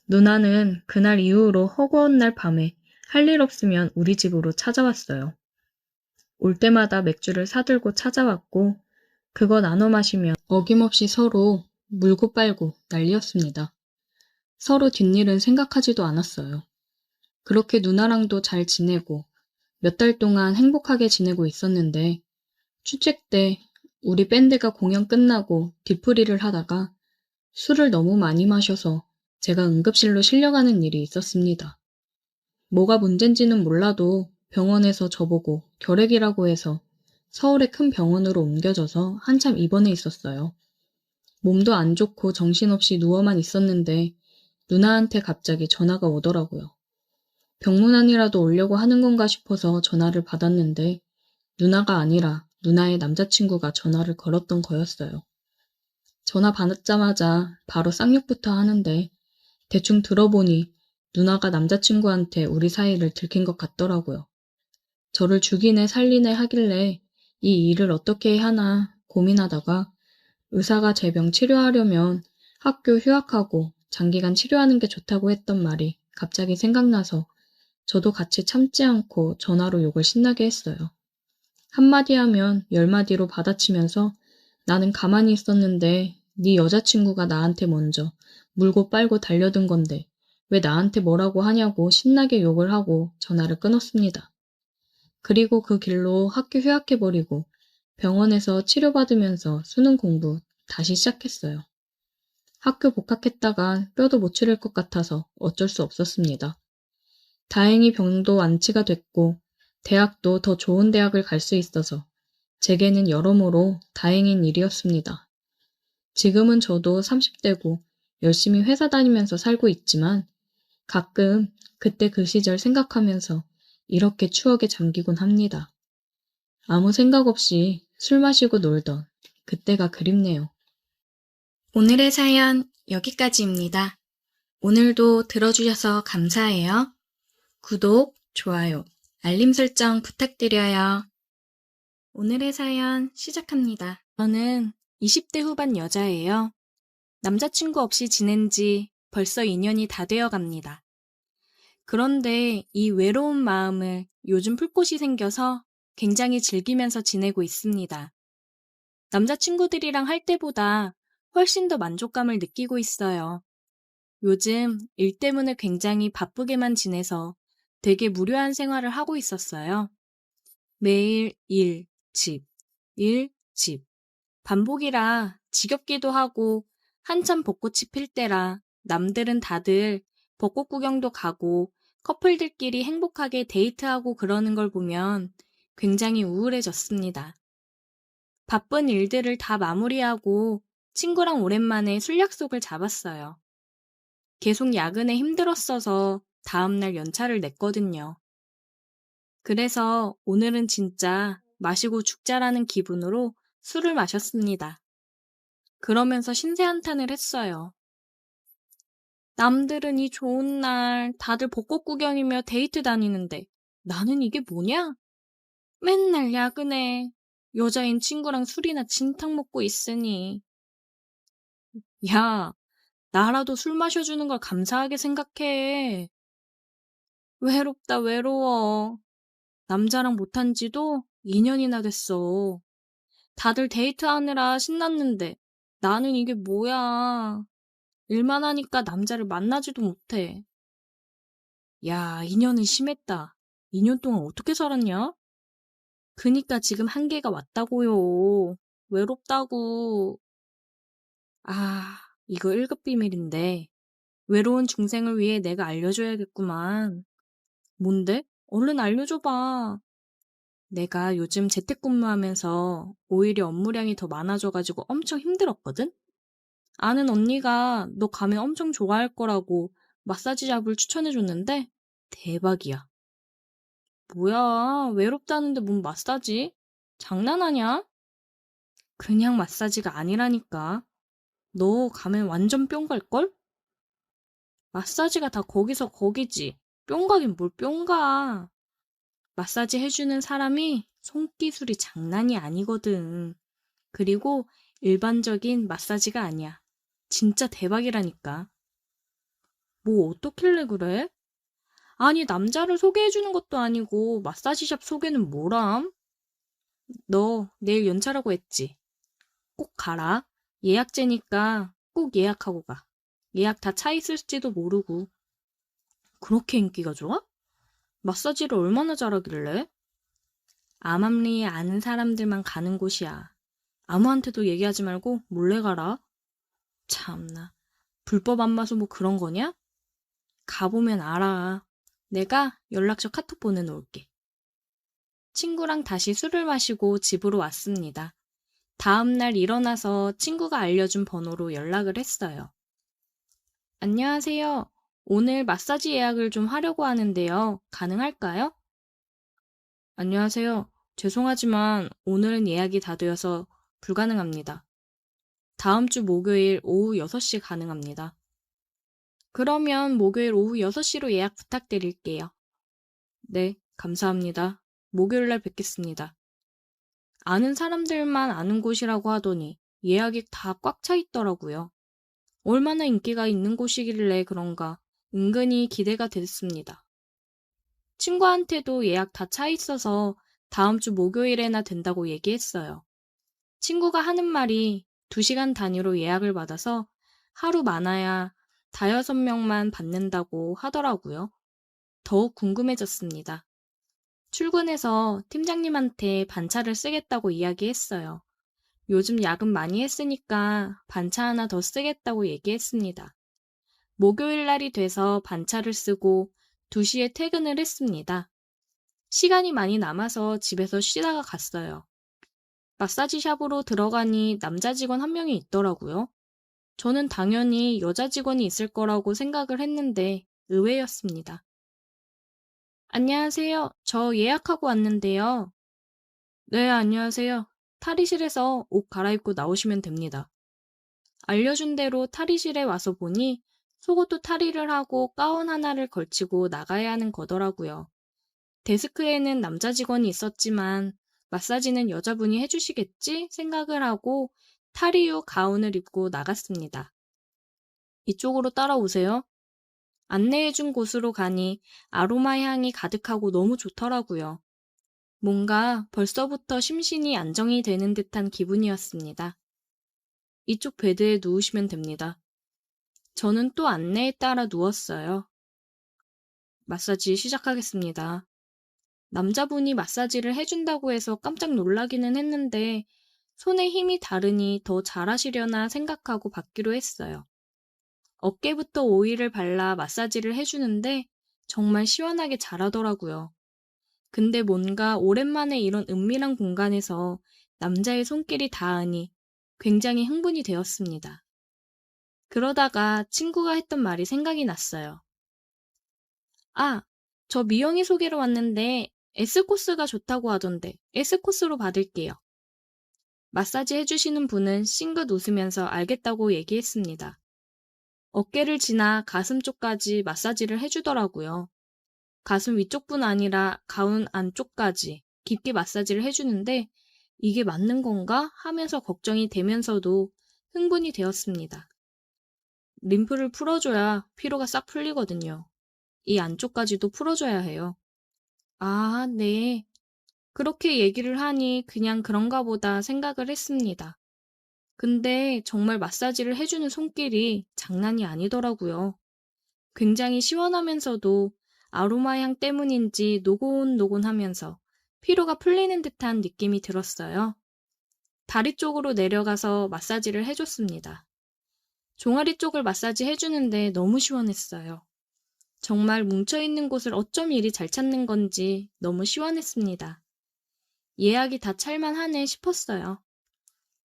누나는 그날 이후로 허구한 날 밤에 할 일 없으면 우리 집으로 찾아왔어요. 올 때마다 맥주를 사들고 찾아왔고 그거 나눠 마시면 어김없이 서로 물고 빨고 난리였습니다. 서로 뒷일은 생각하지도 않았어요. 그렇게 누나랑도 잘 지내고 몇 달 동안 행복하게 지내고 있었는데 축제 때 우리 밴드가 공연 끝나고 뒤풀이를 하다가 술을 너무 많이 마셔서 제가 응급실로 실려가는 일이 있었습니다. 뭐가 문제인지는 몰라도 병원에서 저보고 결핵이라고 해서 서울의 큰 병원으로 옮겨져서 한참 입원해 있었어요. 몸도 안 좋고 정신없이 누워만 있었는데 누나한테 갑자기 전화가 오더라고요. 병문안이라도 오려고 하는 건가 싶어서 전화를 받았는데 누나가 아니라 누나의 남자친구가 전화를 걸었던 거였어요. 전화 받자마자 바로 쌍욕부터 하는데 대충 들어보니 누나가 남자친구한테 우리 사이를 들킨 것 같더라고요. 저를 죽이네 살리네 하길래 이 일을 어떻게 해야 하나 고민하다가 의사가 제 병 치료하려면 학교 휴학하고 장기간 치료하는 게 좋다고 했던 말이 갑자기 생각나서 저도 같이 참지 않고 전화로 욕을 신나게 했어요. 한마디 하면 열마디로 받아치면서 나는 가만히 있었는데 네 여자친구가 나한테 먼저 물고 빨고 달려든 건데 왜 나한테 뭐라고 하냐고 신나게 욕을 하고 전화를 끊었습니다. 그리고 그 길로 학교 휴학해버리고 병원에서 치료받으면서 수능 공부 다시 시작했어요. 학교 복학했다가 뼈도 못 추릴 것 같아서 어쩔 수 없었습니다. 다행히 병도 완치가 됐고 대학도 더 좋은 대학을 갈 수 있어서 제게는 여러모로 다행인 일이었습니다. 지금은 저도 30대고 열심히 회사 다니면서 살고 있지만 가끔 그때 그 시절 생각하면서 이렇게 추억에 잠기곤 합니다. 아무 생각 없이 술 마시고 놀던 그때가 그립네요. 오늘의 사연 여기까지입니다. 오늘도 들어주셔서 감사해요. 구독, 좋아요, 알림 설정 부탁드려요. 오늘의 사연 시작합니다. 저는 20대 후반 여자예요. 남자친구 없이 지낸 지 벌써 2년이 다 되어 갑니다. 그런데 이 외로운 마음을 요즘 풀 곳이 생겨서 굉장히 즐기면서 지내고 있습니다. 남자친구들이랑 할 때보다 훨씬 더 만족감을 느끼고 있어요. 요즘 일 때문에 굉장히 바쁘게만 지내서 되게 무료한 생활을 하고 있었어요. 매일 일, 집, 일, 집. 반복이라 지겹기도 하고 한참 벚꽃이 필 때라 남들은 다들 벚꽃 구경도 가고 커플들끼리 행복하게 데이트하고 그러는 걸 보면 굉장히 우울해졌습니다. 바쁜 일들을 다 마무리하고 친구랑 오랜만에 술 약속을 잡았어요. 계속 야근에 힘들었어서 다음날 연차를 냈거든요. 그래서 오늘은 진짜 마시고 죽자라는 기분으로 술을 마셨습니다. 그러면서 신세한탄을 했어요. 남들은 이 좋은 날 다들 벚꽃 구경이며 데이트 다니는데 나는 이게 뭐냐? 맨날 야근해. 여자인 친구랑 술이나 진탕 먹고 있으니. 야, 나라도 술 마셔주는 걸 감사하게 생각해. 외롭다, 외로워. 남자랑 못한 지도 2년이나 됐어. 다들 데이트하느라 신났는데 나는 이게 뭐야. 일만 하니까 남자를 만나지도 못해. 야, 2년은 심했다. 2년 동안 어떻게 살았냐? 그니까 지금 한계가 왔다고요. 외롭다고. 아, 이거 1급 비밀인데. 외로운 중생을 위해 내가 알려줘야겠구만. 뭔데? 얼른 알려줘봐. 내가 요즘 재택근무하면서 오히려 업무량이 더 많아져가지고 엄청 힘들었거든? 아는 언니가 너 가면 엄청 좋아할 거라고 마사지 잡을 추천해줬는데 대박이야. 뭐야, 외롭다는데 뭔 마사지? 장난하냐? 그냥 마사지가 아니라니까. 너 가면 완전 뿅 갈걸? 마사지가 다 거기서 거기지. 뿅 가긴 뭘 뿅 가. 마사지 해주는 사람이 손기술이 장난이 아니거든. 그리고 일반적인 마사지가 아니야. 진짜 대박이라니까. 뭐 어떻길래 그래? 아니, 남자를 소개해주는 것도 아니고 마사지샵 소개는 뭐람? 너 내일 연차라고 했지? 꼭 가라. 예약제니까 꼭 예약하고 가. 예약 다 차 있을지도 모르고. 그렇게 인기가 좋아? 마사지를 얼마나 잘하길래? 암암리에 아는 사람들만 가는 곳이야. 아무한테도 얘기하지 말고 몰래 가라. 참나. 불법 안마소 뭐 그런 거냐? 가보면 알아. 내가 연락처 카톡 보내놓을게. 친구랑 다시 술을 마시고 집으로 왔습니다. 다음날 일어나서 친구가 알려준 번호로 연락을 했어요. 안녕하세요. 오늘 마사지 예약을 좀 하려고 하는데요. 가능할까요? 안녕하세요. 죄송하지만 오늘은 예약이 다 되어서 불가능합니다. 다음 주 목요일 오후 6시 가능합니다. 그러면 목요일 오후 6시로 예약 부탁드릴게요. 네, 감사합니다. 목요일 날 뵙겠습니다. 아는 사람들만 아는 곳이라고 하더니 예약이 다 꽉 차 있더라고요. 얼마나 인기가 있는 곳이길래 그런가 은근히 기대가 됐습니다. 친구한테도 예약 다 차 있어서 다음 주 목요일에나 된다고 얘기했어요. 친구가 하는 말이 2시간 단위로 예약을 받아서 하루 많아야 5-6명만 받는다고 하더라고요. 더욱 궁금해졌습니다. 출근해서 팀장님한테 반차를 쓰겠다고 이야기했어요. 요즘 야근 많이 했으니까 반차 하나 더 쓰겠다고 얘기했습니다. 목요일 날이 돼서 반차를 쓰고 2시에 퇴근을 했습니다. 시간이 많이 남아서 집에서 쉬다가 갔어요. 마사지 샵으로 들어가니 남자 직원 한 명이 있더라고요. 저는 당연히 여자 직원이 있을 거라고 생각을 했는데 의외였습니다. 안녕하세요. 저 예약하고 왔는데요. 네, 안녕하세요. 탈의실에서 옷 갈아입고 나오시면 됩니다. 알려준 대로 탈의실에 와서 보니 속옷도 탈의를 하고 가운 하나를 걸치고 나가야 하는 거더라고요. 데스크에는 남자 직원이 있었지만 마사지는 여자분이 해주시겠지 생각을 하고 탈의 후 가운을 입고 나갔습니다. 이쪽으로 따라오세요. 안내해준 곳으로 가니 아로마 향이 가득하고 너무 좋더라고요. 뭔가 벌써부터 심신이 안정이 되는 듯한 기분이었습니다. 이쪽 베드에 누우시면 됩니다. 저는 또 안내에 따라 누웠어요. 마사지 시작하겠습니다. 남자분이 마사지를 해준다고 해서 깜짝 놀라기는 했는데 손에 힘이 다르니 더 잘하시려나 생각하고 받기로 했어요. 어깨부터 오일을 발라 마사지를 해주는데 정말 시원하게 잘하더라고요. 근데 뭔가 오랜만에 이런 은밀한 공간에서 남자의 손길이 닿으니 굉장히 흥분이 되었습니다. 그러다가 친구가 했던 말이 생각이 났어요. 아, 저 미영이 소개로 왔는데 S코스가 좋다고 하던데 S코스로 받을게요. 마사지 해주시는 분은 싱긋 웃으면서 알겠다고 얘기했습니다. 어깨를 지나 가슴 쪽까지 마사지를 해주더라고요. 가슴 위쪽뿐 아니라 가운 안쪽까지 깊게 마사지를 해주는데 이게 맞는 건가 하면서 걱정이 되면서도 흥분이 되었습니다. 림프를 풀어줘야 피로가 싹 풀리거든요. 이 안쪽까지도 풀어줘야 해요. 아, 네. 그렇게 얘기를 하니 그냥 그런가 보다 생각을 했습니다. 근데 정말 마사지를 해주는 손길이 장난이 아니더라고요. 굉장히 시원하면서도 아로마 향 때문인지 노곤노곤하면서 피로가 풀리는 듯한 느낌이 들었어요. 다리 쪽으로 내려가서 마사지를 해줬습니다. 종아리 쪽을 마사지 해주는데 너무 시원했어요. 정말 뭉쳐있는 곳을 어쩜 이리 잘 찾는 건지 너무 시원했습니다. 예약이 다 찰만하네 싶었어요.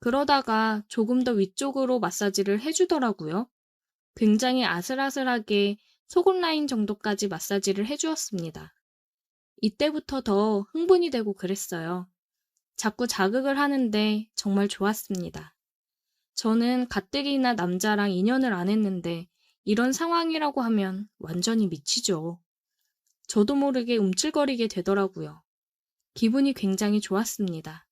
그러다가 조금 더 위쪽으로 마사지를 해주더라고요. 굉장히 아슬아슬하게 속옷 라인 정도까지 마사지를 해주었습니다. 이때부터 더 흥분이 되고 그랬어요. 자꾸 자극을 하는데 정말 좋았습니다. 저는 가뜩이나 남자랑 인연을 안 했는데 이런 상황이라고 하면 완전히 미치죠. 저도 모르게 움찔거리게 되더라고요. 기분이 굉장히 좋았습니다.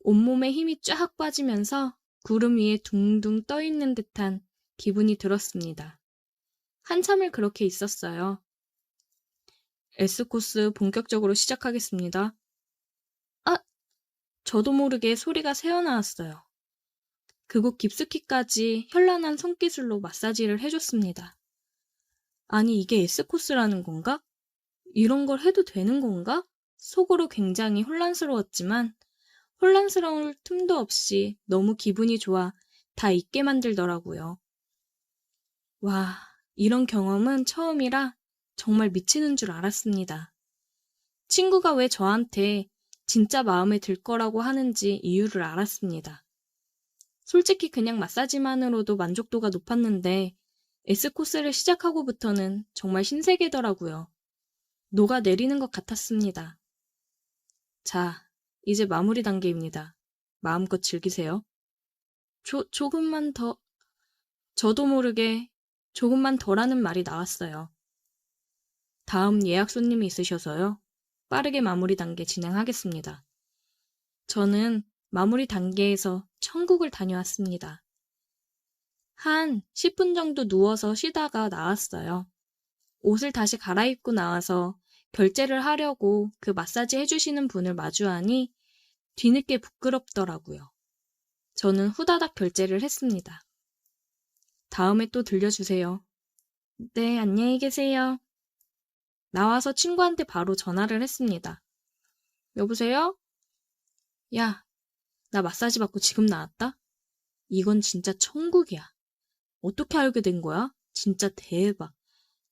온몸에 힘이 쫙 빠지면서 구름 위에 둥둥 떠 있는 듯한 기분이 들었습니다. 한참을 그렇게 있었어요. S코스 본격적으로 시작하겠습니다. 아! 저도 모르게 소리가 새어나왔어요. 그곳 깊숙이까지 현란한 손기술로 마사지를 해줬습니다. 아니, 이게 S코스라는 건가? 이런 걸 해도 되는 건가? 속으로 굉장히 혼란스러웠지만 혼란스러울 틈도 없이 너무 기분이 좋아 다 잊게 만들더라고요. 와, 이런 경험은 처음이라 정말 미치는 줄 알았습니다. 친구가 왜 저한테 진짜 마음에 들 거라고 하는지 이유를 알았습니다. 솔직히 그냥 마사지만으로도 만족도가 높았는데 S코스를 시작하고부터는 정말 신세계더라고요. 녹아내리는 것 같았습니다. 자, 이제 마무리 단계입니다. 마음껏 즐기세요. 조금만 더... 저도 모르게 조금만 더라는 말이 나왔어요. 다음 예약 손님이 있으셔서요. 빠르게 마무리 단계 진행하겠습니다. 저는 마무리 단계에서 천국을 다녀왔습니다. 한 10분 정도 누워서 쉬다가 나왔어요. 옷을 다시 갈아입고 나와서 결제를 하려고 그 마사지 해주시는 분을 마주하니 뒤늦게 부끄럽더라고요. 저는 후다닥 결제를 했습니다. 다음에 또 들려주세요. 네, 안녕히 계세요. 나와서 친구한테 바로 전화를 했습니다. 여보세요? 야, 나 마사지 받고 지금 나왔다? 이건 진짜 천국이야. 어떻게 알게 된 거야? 진짜 대박.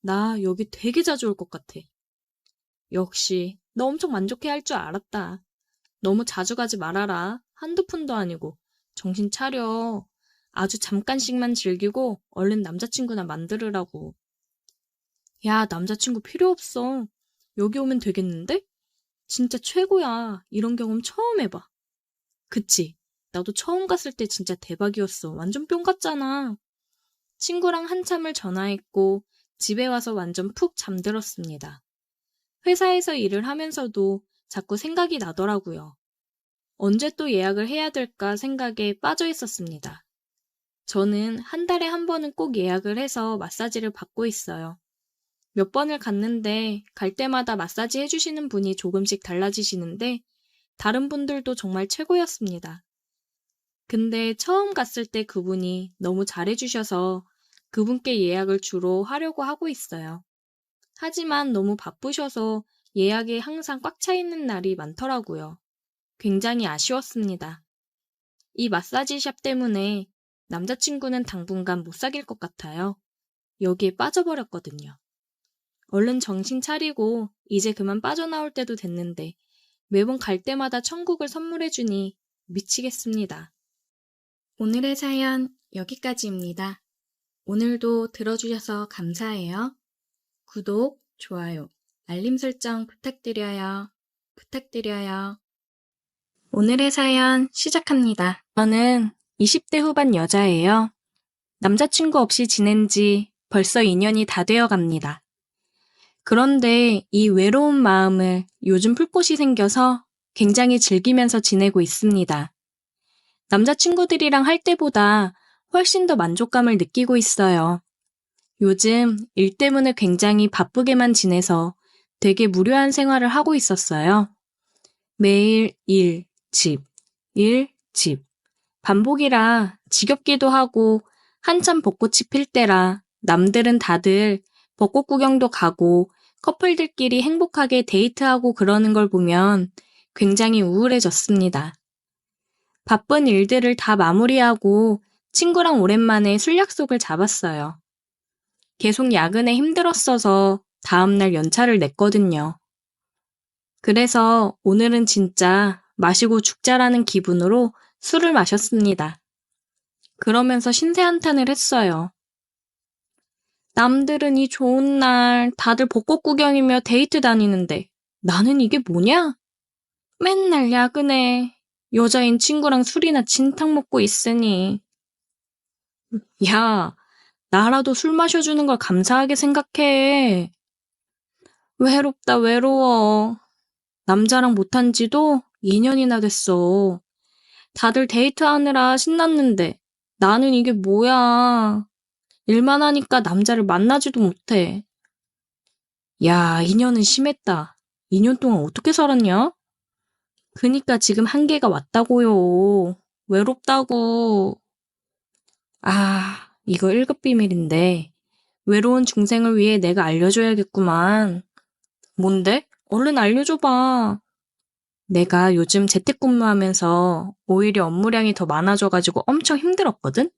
나 여기 되게 자주 올 것 같아. 역시 너 엄청 만족해할 줄 알았다. 너무 자주 가지 말아라. 한두 푼도 아니고. 정신 차려. 아주 잠깐씩만 즐기고 얼른 남자친구나 만들으라고. 야, 남자친구 필요 없어. 여기 오면 되겠는데? 진짜 최고야. 이런 경험 처음 해봐. 그치? 나도 처음 갔을 때 진짜 대박이었어. 완전 뿅 같잖아. 친구랑 한참을 전화했고 집에 와서 완전 푹 잠들었습니다. 회사에서 일을 하면서도 자꾸 생각이 나더라고요. 언제 또 예약을 해야 될까 생각에 빠져 있었습니다. 저는 한 달에 한 번은 꼭 예약을 해서 마사지를 받고 있어요. 몇 번을 갔는데 갈 때마다 마사지 해주시는 분이 조금씩 달라지시는데 다른 분들도 정말 최고였습니다. 근데 처음 갔을 때 그분이 너무 잘해주셔서 그분께 예약을 주로 하려고 하고 있어요. 하지만 너무 바쁘셔서 예약이 항상 꽉 차 있는 날이 많더라고요. 굉장히 아쉬웠습니다. 이 마사지샵 때문에 남자친구는 당분간 못 사귈 것 같아요. 여기에 빠져버렸거든요. 얼른 정신 차리고 이제 그만 빠져나올 때도 됐는데 매번 갈 때마다 천국을 선물해주니 미치겠습니다. 오늘의 사연 여기까지입니다. 오늘도 들어주셔서 감사해요. 구독, 좋아요, 알림 설정 부탁드려요. 오늘의 사연 시작합니다. 저는 20대 후반 여자예요. 남자친구 없이 지낸 지 벌써 2년이 다 되어 갑니다. 그런데 이 외로운 마음을 요즘 풀 곳이 생겨서 굉장히 즐기면서 지내고 있습니다. 남자친구들이랑 할 때보다 훨씬 더 만족감을 느끼고 있어요. 요즘 일 때문에 굉장히 바쁘게만 지내서 되게 무료한 생활을 하고 있었어요. 매일 일, 집, 일, 집. 반복이라 지겹기도 하고 한참 벚꽃이 필 때라 남들은 다들 벚꽃 구경도 가고 커플들끼리 행복하게 데이트하고 그러는 걸 보면 굉장히 우울해졌습니다. 바쁜 일들을 다 마무리하고 친구랑 오랜만에 술 약속을 잡았어요. 계속 야근에 힘들었어서 다음날 연차를 냈거든요. 그래서 오늘은 진짜 마시고 죽자라는 기분으로 술을 마셨습니다. 그러면서 신세 한탄을 했어요. 남들은 이 좋은 날 다들 벚꽃 구경이며 데이트 다니는데 나는 이게 뭐냐? 맨날 야근해. 여자인 친구랑 술이나 진탕 먹고 있으니. 야, 나라도 술 마셔주는 걸 감사하게 생각해. 외롭다, 외로워. 남자랑 못한 지도 2년이나 됐어. 다들 데이트하느라 신났는데 나는 이게 뭐야. 일만 하니까 남자를 만나지도 못해. 야, 2년은 심했다. 2년 동안 어떻게 살았냐? 그니까 지금 한계가 왔다고요. 외롭다고. 아, 이거 1급 비밀인데 외로운 중생을 위해 내가 알려줘야겠구만. 뭔데? 얼른 알려줘봐. 내가 요즘 재택근무하면서 오히려 업무량이 더 많아져가지고 엄청 힘들었거든?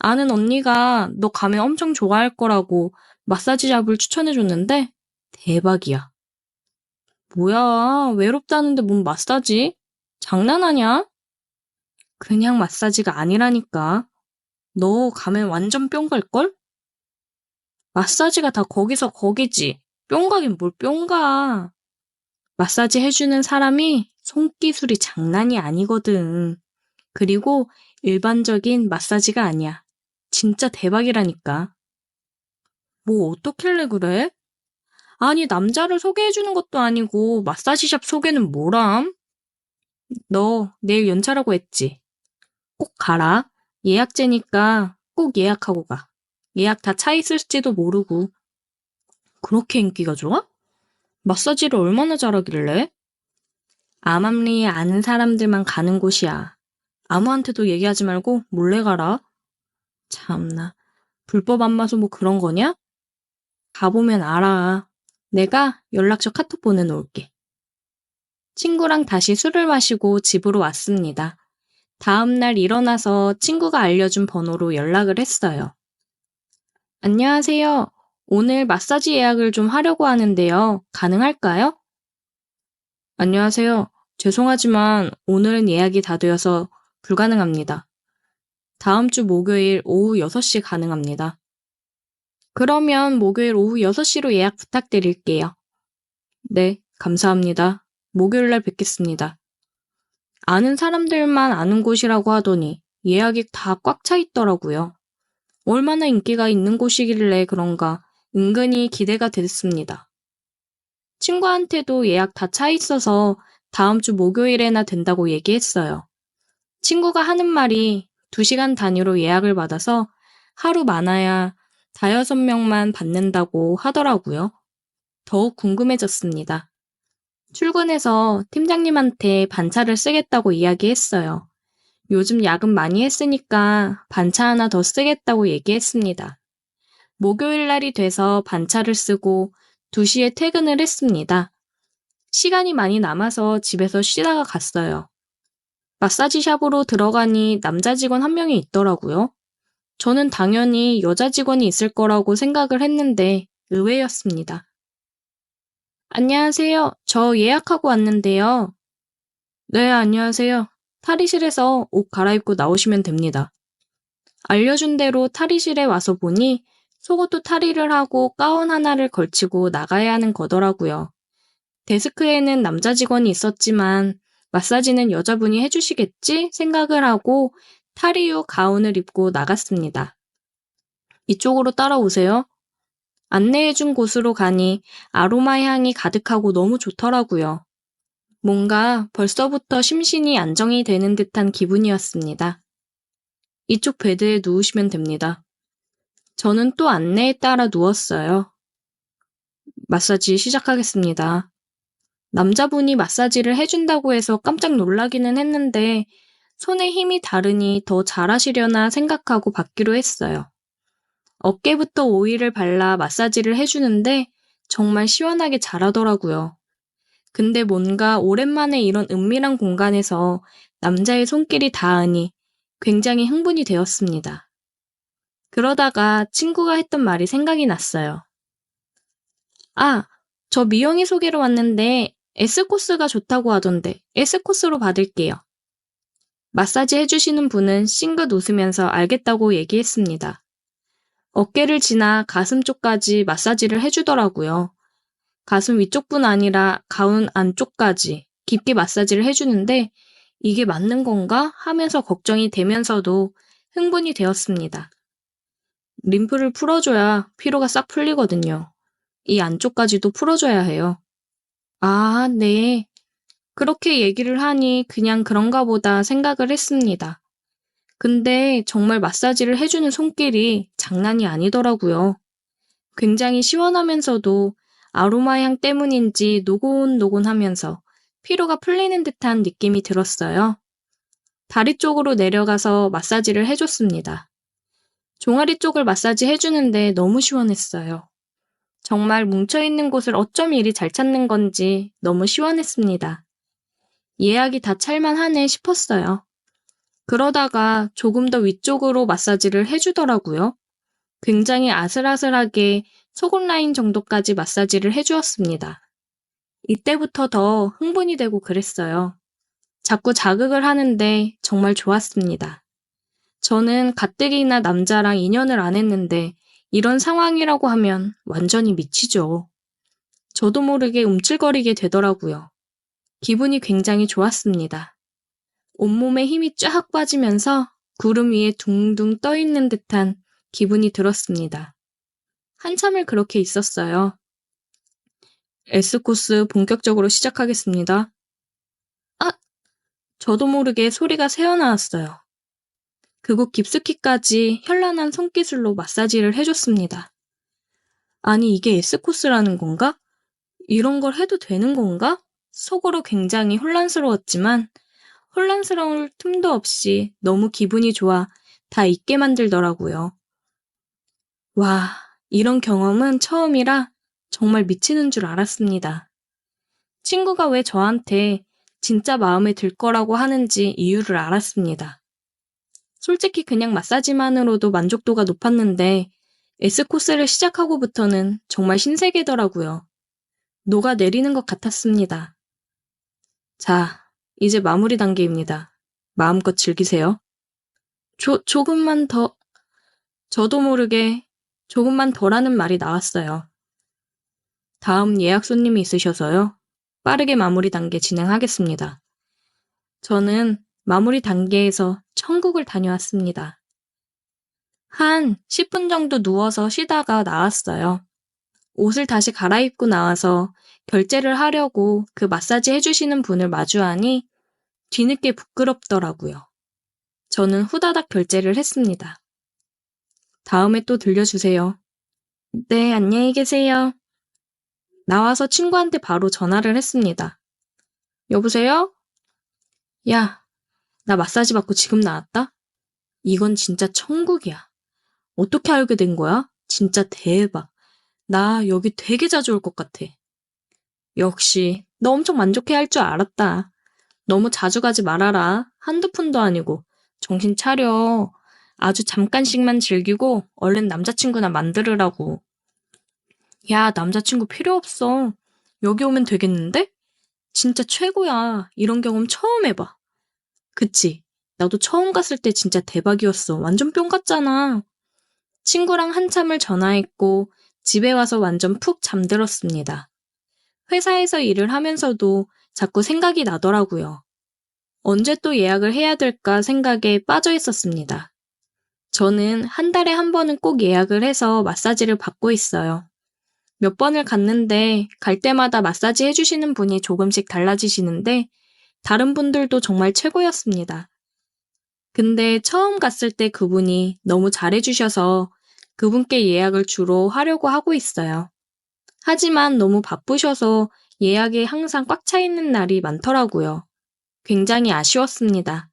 아는 언니가 너 가면 엄청 좋아할 거라고 마사지 잡을 추천해줬는데 대박이야. 뭐야, 외롭다는데 뭔 마사지? 장난하냐? 그냥 마사지가 아니라니까. 너 가면 완전 뿅 갈걸? 마사지가 다 거기서 거기지. 뿅 가긴 뭘 뿅 가. 마사지 해주는 사람이 손기술이 장난이 아니거든. 그리고 일반적인 마사지가 아니야. 진짜 대박이라니까. 뭐 어떻길래 그래? 아니, 남자를 소개해주는 것도 아니고 마사지샵 소개는 뭐람? 너 내일 연차라고 했지? 꼭 가라. 예약제니까 꼭 예약하고 가. 예약 다 차 있을지도 모르고. 그렇게 인기가 좋아? 마사지를 얼마나 잘하길래? 암암리에 아는 사람들만 가는 곳이야. 아무한테도 얘기하지 말고 몰래 가라. 참나, 불법 안마소 뭐 그런 거냐? 가보면 알아. 내가 연락처 카톡 보내놓을게. 친구랑 다시 술을 마시고 집으로 왔습니다. 다음날 일어나서 친구가 알려준 번호로 연락을 했어요. 안녕하세요. 오늘 마사지 예약을 좀 하려고 하는데요. 가능할까요? 안녕하세요. 죄송하지만 오늘은 예약이 다 되어서 불가능합니다. 다음 주 목요일 오후 6시 가능합니다. 그러면 목요일 오후 6시로 예약 부탁드릴게요. 네, 감사합니다. 목요일 날 뵙겠습니다. 아는 사람들만 아는 곳이라고 하더니 예약이 다 꽉 차 있더라고요. 얼마나 인기가 있는 곳이길래 그런가 은근히 기대가 됐습니다. 친구한테도 예약 다 차 있어서 다음 주 목요일에나 된다고 얘기했어요. 친구가 하는 말이 2시간 단위로 예약을 받아서 하루 많아야 5-6명만 받는다고 하더라고요. 더욱 궁금해졌습니다. 출근해서 팀장님한테 반차를 쓰겠다고 이야기했어요. 요즘 야근 많이 했으니까 반차 하나 더 쓰겠다고 얘기했습니다. 목요일 날이 돼서 반차를 쓰고 2시에 퇴근을 했습니다. 시간이 많이 남아서 집에서 쉬다가 갔어요. 마사지 샵으로 들어가니 남자 직원 한 명이 있더라고요. 저는 당연히 여자 직원이 있을 거라고 생각을 했는데 의외였습니다. 안녕하세요. 저 예약하고 왔는데요. 네, 안녕하세요. 탈의실에서 옷 갈아입고 나오시면 됩니다. 알려준 대로 탈의실에 와서 보니 속옷도 탈의를 하고 가운 하나를 걸치고 나가야 하는 거더라고요. 데스크에는 남자 직원이 있었지만 마사지는 여자분이 해주시겠지 생각을 하고 탈의 후 가운을 입고 나갔습니다. 이쪽으로 따라오세요. 안내해준 곳으로 가니 아로마 향이 가득하고 너무 좋더라고요. 뭔가 벌써부터 심신이 안정이 되는 듯한 기분이었습니다. 이쪽 베드에 누우시면 됩니다. 저는 또 안내에 따라 누웠어요. 마사지 시작하겠습니다. 남자분이 마사지를 해준다고 해서 깜짝 놀라기는 했는데 손에 힘이 다르니 더 잘하시려나 생각하고 받기로 했어요. 어깨부터 오일을 발라 마사지를 해주는데 정말 시원하게 잘하더라고요. 근데 뭔가 오랜만에 이런 은밀한 공간에서 남자의 손길이 닿으니 굉장히 흥분이 되었습니다. 그러다가 친구가 했던 말이 생각이 났어요. 아, 저 미영이 소개로 왔는데 S코스가 좋다고 하던데 S코스로 받을게요. 마사지 해주시는 분은 싱긋 웃으면서 알겠다고 얘기했습니다. 어깨를 지나 가슴 쪽까지 마사지를 해주더라고요. 가슴 위쪽뿐 아니라 가운 안쪽까지 깊게 마사지를 해주는데 이게 맞는 건가 하면서 걱정이 되면서도 흥분이 되었습니다. 림프를 풀어줘야 피로가 싹 풀리거든요. 이 안쪽까지도 풀어줘야 해요. 아, 네. 그렇게 얘기를 하니 그냥 그런가 보다 생각을 했습니다. 근데 정말 마사지를 해주는 손길이 장난이 아니더라고요. 굉장히 시원하면서도 아로마 향 때문인지 노곤노곤하면서 피로가 풀리는 듯한 느낌이 들었어요. 다리 쪽으로 내려가서 마사지를 해줬습니다. 종아리 쪽을 마사지 해주는데 너무 시원했어요. 정말 뭉쳐있는 곳을 어쩜 이리 잘 찾는 건지 너무 시원했습니다. 예약이 다 찰만하네 싶었어요. 그러다가 조금 더 위쪽으로 마사지를 해주더라고요. 굉장히 아슬아슬하게 속옷 라인 정도까지 마사지를 해주었습니다. 이때부터 더 흥분이 되고 그랬어요. 자꾸 자극을 하는데 정말 좋았습니다. 저는 가뜩이나 남자랑 인연을 안 했는데 이런 상황이라고 하면 완전히 미치죠. 저도 모르게 움찔거리게 되더라고요. 기분이 굉장히 좋았습니다. 온몸에 힘이 쫙 빠지면서 구름 위에 둥둥 떠 있는 듯한 기분이 들었습니다. 한참을 그렇게 있었어요. S코스 본격적으로 시작하겠습니다. 아! 저도 모르게 소리가 새어나왔어요. 그곳 깊숙이까지 현란한 손기술로 마사지를 해줬습니다. 아니, 이게 S코스라는 건가? 이런 걸 해도 되는 건가? 속으로 굉장히 혼란스러웠지만 혼란스러울 틈도 없이 너무 기분이 좋아 다 잊게 만들더라고요. 와, 이런 경험은 처음이라 정말 미치는 줄 알았습니다. 친구가 왜 저한테 진짜 마음에 들 거라고 하는지 이유를 알았습니다. 솔직히 그냥 마사지만으로도 만족도가 높았는데 S코스를 시작하고부터는 정말 신세계더라고요. 녹아내리는 것 같았습니다. 자, 이제 마무리 단계입니다. 마음껏 즐기세요. 조금만 더... 저도 모르게 조금만 더라는 말이 나왔어요. 다음 예약 손님이 있으셔서요. 빠르게 마무리 단계 진행하겠습니다. 저는 마무리 단계에서 천국을 다녀왔습니다. 한 10분 정도 누워서 쉬다가 나왔어요. 옷을 다시 갈아입고 나와서 결제를 하려고 그 마사지 해주시는 분을 마주하니 뒤늦게 부끄럽더라고요. 저는 후다닥 결제를 했습니다. 다음에 또 들려주세요. 네, 안녕히 계세요. 나와서 친구한테 바로 전화를 했습니다. 여보세요? 야, 나 마사지 받고 지금 나왔다? 이건 진짜 천국이야. 어떻게 알게 된 거야? 진짜 대박. 나 여기 되게 자주 올 것 같아. 역시 너 엄청 만족해할 줄 알았다. 너무 자주 가지 말아라. 한두 푼도 아니고. 정신 차려. 아주 잠깐씩만 즐기고 얼른 남자친구나 만들으라고. 야, 남자친구 필요 없어. 여기 오면 되겠는데? 진짜 최고야. 이런 경험 처음 해봐. 그치? 나도 처음 갔을 때 진짜 대박이었어. 완전 뿅 같잖아. 친구랑 한참을 전화했고 집에 와서 완전 푹 잠들었습니다. 회사에서 일을 하면서도 자꾸 생각이 나더라고요. 언제 또 예약을 해야 될까 생각에 빠져 있었습니다. 저는 한 달에 한 번은 꼭 예약을 해서 마사지를 받고 있어요. 몇 번을 갔는데 갈 때마다 마사지 해주시는 분이 조금씩 달라지시는데 다른 분들도 정말 최고였습니다. 근데 처음 갔을 때 그분이 너무 잘해주셔서 그분께 예약을 주로 하려고 하고 있어요. 하지만 너무 바쁘셔서 예약이 항상 꽉 차 있는 날이 많더라고요. 굉장히 아쉬웠습니다.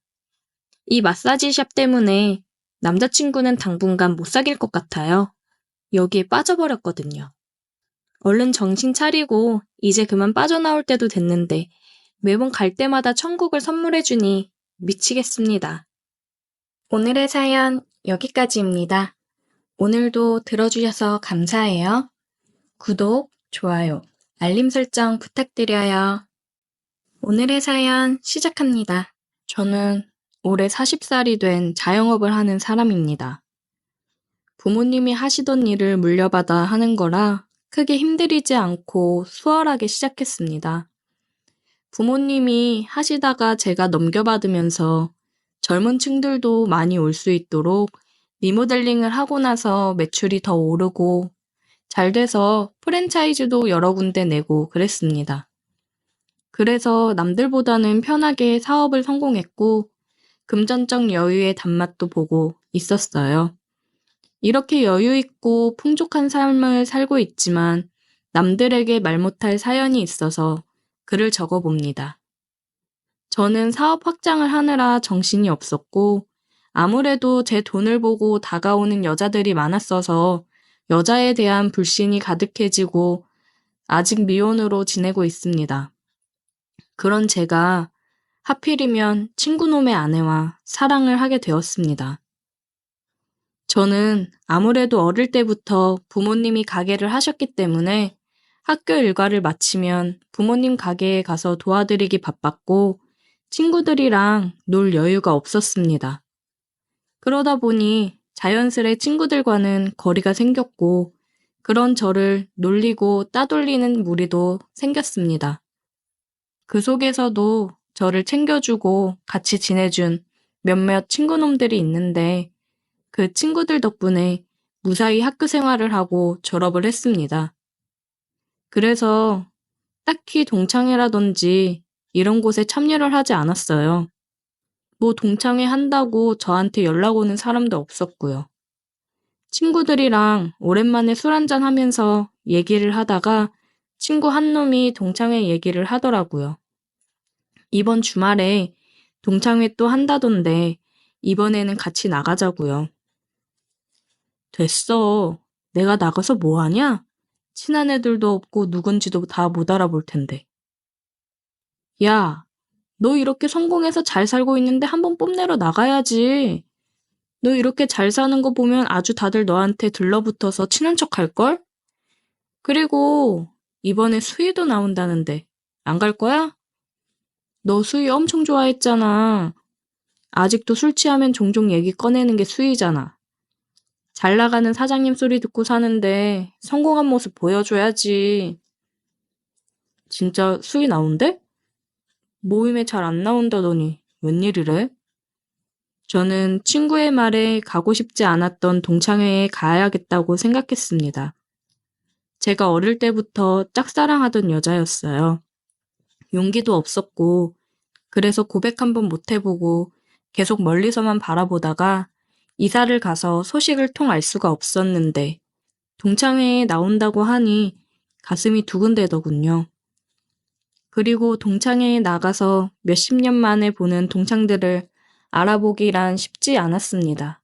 이 마사지샵 때문에 남자친구는 당분간 못 사귈 것 같아요. 여기에 빠져버렸거든요. 얼른 정신 차리고 이제 그만 빠져나올 때도 됐는데 매번 갈 때마다 천국을 선물해주니 미치겠습니다. 오늘의 사연 여기까지입니다. 오늘도 들어주셔서 감사해요. 구독, 좋아요, 알림 설정 부탁드려요. 오늘의 사연 시작합니다. 저는 올해 40살이 된 자영업을 하는 사람입니다. 부모님이 하시던 일을 물려받아 하는 거라 크게 힘들이지 않고 수월하게 시작했습니다. 부모님이 하시다가 제가 넘겨받으면서 젊은 층들도 많이 올 수 있도록 리모델링을 하고 나서 매출이 더 오르고 잘 돼서 프랜차이즈도 여러 군데 내고 그랬습니다. 그래서 남들보다는 편하게 사업을 성공했고 금전적 여유의 단맛도 보고 있었어요. 이렇게 여유 있고 풍족한 삶을 살고 있지만 남들에게 말 못할 사연이 있어서 글을 적어봅니다. 저는 사업 확장을 하느라 정신이 없었고 아무래도 제 돈을 보고 다가오는 여자들이 많았어서 여자에 대한 불신이 가득해지고 아직 미혼으로 지내고 있습니다. 그런 제가 하필이면 친구놈의 아내와 사랑을 하게 되었습니다. 저는 아무래도 어릴 때부터 부모님이 가게를 하셨기 때문에 학교 일과를 마치면 부모님 가게에 가서 도와드리기 바빴고 친구들이랑 놀 여유가 없었습니다. 그러다 보니 자연스레 친구들과는 거리가 생겼고 그런 저를 놀리고 따돌리는 무리도 생겼습니다. 그 속에서도 저를 챙겨주고 같이 지내준 몇몇 친구놈들이 있는데 그 친구들 덕분에 무사히 학교 생활을 하고 졸업을 했습니다. 그래서 딱히 동창회라든지 이런 곳에 참여를 하지 않았어요. 뭐 동창회 한다고 저한테 연락 오는 사람도 없었고요. 친구들이랑 오랜만에 술 한잔 하면서 얘기를 하다가 친구 한 놈이 동창회 얘기를 하더라고요. 이번 주말에 동창회 또 한다던데 이번에는 같이 나가자고요. 됐어. 내가 나가서 뭐 하냐? 친한 애들도 없고 누군지도 다 못 알아볼 텐데. 야, 너 이렇게 성공해서 잘 살고 있는데 한번 뽐내러 나가야지. 너 이렇게 잘 사는 거 보면 아주 다들 너한테 들러붙어서 친한 척 할걸? 그리고 이번에 수희도 나온다는데 안 갈 거야? 너 수희 엄청 좋아했잖아. 아직도 술 취하면 종종 얘기 꺼내는 게 수희잖아. 잘 나가는 사장님 소리 듣고 사는데 성공한 모습 보여줘야지. 진짜 수희 나온대? 모임에 잘 안 나온다더니 웬일이래? 저는 친구의 말에 가고 싶지 않았던 동창회에 가야겠다고 생각했습니다. 제가 어릴 때부터 짝사랑하던 여자였어요. 용기도 없었고, 그래서 고백 한번 못 해보고 계속 멀리서만 바라보다가 이사를 가서 소식을 통알 수가 없었는데, 동창회에 나온다고 하니 가슴이 두근대더군요. 그리고 동창회에 나가서 몇십 년 만에 보는 동창들을 알아보기란 쉽지 않았습니다.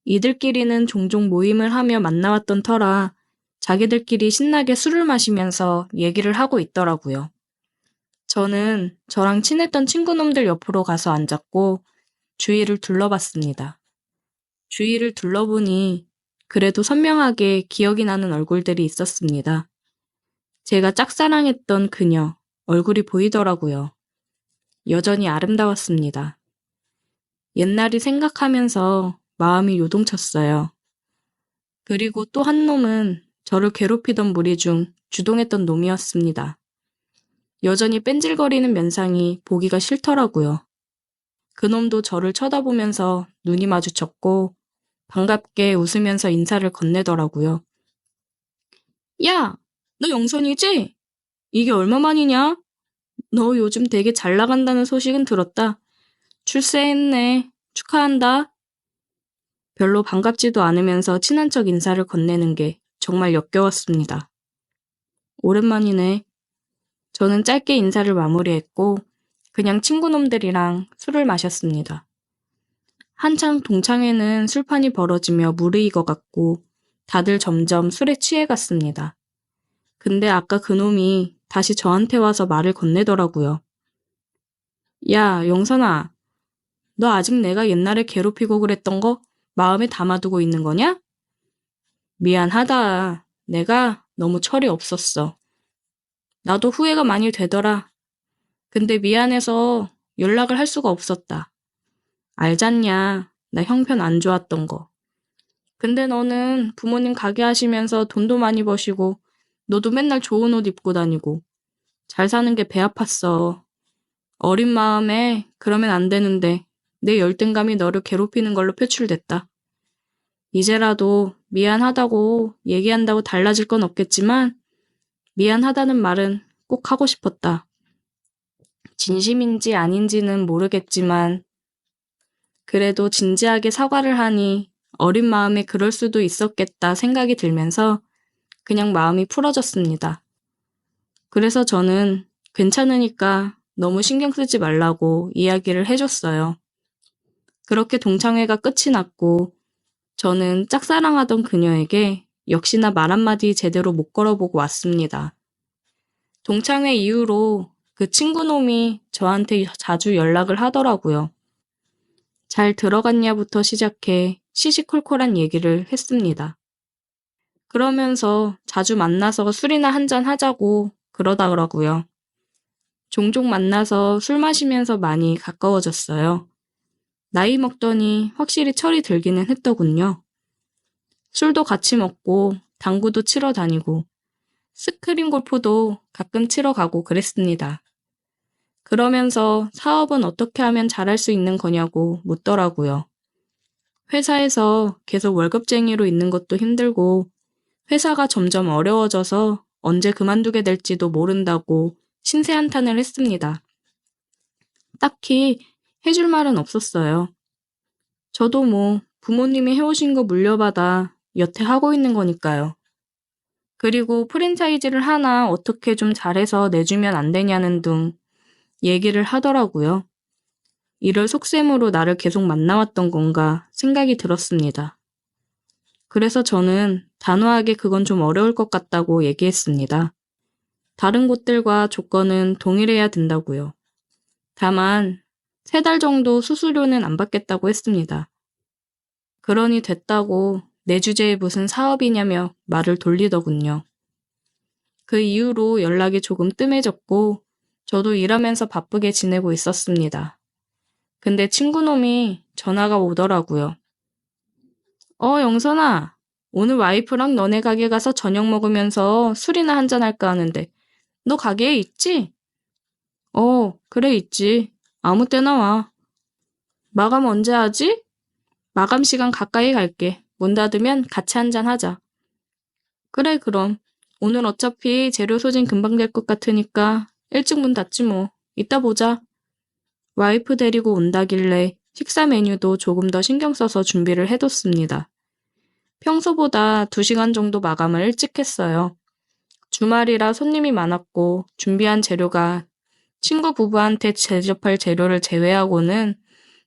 이들끼리는 종종 모임을 하며 만나왔던 터라 자기들끼리 신나게 술을 마시면서 얘기를 하고 있더라고요. 저는 저랑 친했던 친구놈들 옆으로 가서 앉았고 주위를 둘러봤습니다. 주위를 둘러보니 그래도 선명하게 기억이 나는 얼굴들이 있었습니다. 제가 짝사랑했던 그녀, 얼굴이 보이더라고요. 여전히 아름다웠습니다. 옛날이 생각하면서 마음이 요동쳤어요. 그리고 또 한 놈은 저를 괴롭히던 무리 중 주동했던 놈이었습니다. 여전히 뺀질거리는 면상이 보기가 싫더라고요. 그놈도 저를 쳐다보면서 눈이 마주쳤고 반갑게 웃으면서 인사를 건네더라고요. 야, 너 영선이지? 이게 얼마만이냐? 너 요즘 되게 잘 나간다는 소식은 들었다. 출세했네. 축하한다. 별로 반갑지도 않으면서 친한 척 인사를 건네는 게 정말 역겨웠습니다. 오랜만이네. 저는 짧게 인사를 마무리했고 그냥 친구놈들이랑 술을 마셨습니다. 한창 동창회는 술판이 벌어지며 무르익어갔고 다들 점점 술에 취해갔습니다. 근데 아까 그놈이 다시 저한테 와서 말을 건네더라고요. 야, 영선아. 너 아직 내가 옛날에 괴롭히고 그랬던 거 마음에 담아두고 있는 거냐? 미안하다. 내가 너무 철이 없었어. 나도 후회가 많이 되더라. 근데 미안해서 연락을 할 수가 없었다. 알잖냐. 나 형편 안 좋았던 거. 근데 너는 부모님 가게 하시면서 돈도 많이 버시고 너도 맨날 좋은 옷 입고 다니고 잘 사는 게 배 아팠어. 어린 마음에 그러면 안 되는데 내 열등감이 너를 괴롭히는 걸로 표출됐다. 이제라도 미안하다고 얘기한다고 달라질 건 없겠지만 미안하다는 말은 꼭 하고 싶었다. 진심인지 아닌지는 모르겠지만 그래도 진지하게 사과를 하니 어린 마음에 그럴 수도 있었겠다 생각이 들면서 그냥 마음이 풀어졌습니다. 그래서 저는 괜찮으니까 너무 신경 쓰지 말라고 이야기를 해줬어요. 그렇게 동창회가 끝이 났고 저는 짝사랑하던 그녀에게 역시나 말 한마디 제대로 못 걸어보고 왔습니다. 동창회 이후로 그 친구놈이 저한테 자주 연락을 하더라고요. 잘 들어갔냐부터 시작해 시시콜콜한 얘기를 했습니다. 그러면서 자주 만나서 술이나 한잔 하자고 그러더라고요. 종종 만나서 술 마시면서 많이 가까워졌어요. 나이 먹더니 확실히 철이 들기는 했더군요. 술도 같이 먹고 당구도 치러 다니고 스크린 골프도 가끔 치러 가고 그랬습니다. 그러면서 사업은 어떻게 하면 잘할 수 있는 거냐고 묻더라고요. 회사에서 계속 월급쟁이로 있는 것도 힘들고 회사가 점점 어려워져서 언제 그만두게 될지도 모른다고 신세한탄을 했습니다. 딱히 해줄 말은 없었어요. 저도 뭐 부모님이 해오신 거 물려받아 여태 하고 있는 거니까요. 그리고 프랜차이즈를 하나 어떻게 좀 잘해서 내주면 안 되냐는 등 얘기를 하더라고요. 이럴 속셈으로 나를 계속 만나왔던 건가 생각이 들었습니다. 그래서 저는 단호하게 그건 좀 어려울 것 같다고 얘기했습니다. 다른 곳들과 조건은 동일해야 된다고요. 다만 3달 정도 수수료는 안 받겠다고 했습니다. 그러니 됐다고 내 주제에 무슨 사업이냐며 말을 돌리더군요. 그 이후로 연락이 조금 뜸해졌고 저도 일하면서 바쁘게 지내고 있었습니다. 근데 친구놈이 전화가 오더라고요. 영선아, 오늘 와이프랑 너네 가게 가서 저녁 먹으면서 술이나 한잔 할까 하는데 너 가게에 있지? 그래 있지. 아무 때나 와. 마감 언제 하지? 마감 시간 가까이 갈게. 문 닫으면 같이 한잔 하자. 그래 그럼. 오늘 어차피 재료 소진 금방 될 것 같으니까 일찍 문 닫지 뭐. 이따 보자. 와이프 데리고 온다길래 식사 메뉴도 조금 더 신경 써서 준비를 해뒀습니다. 평소보다 2시간 정도 마감을 일찍 했어요. 주말이라 손님이 많았고 준비한 재료가 친구 부부한테 대접할 재료를 제외하고는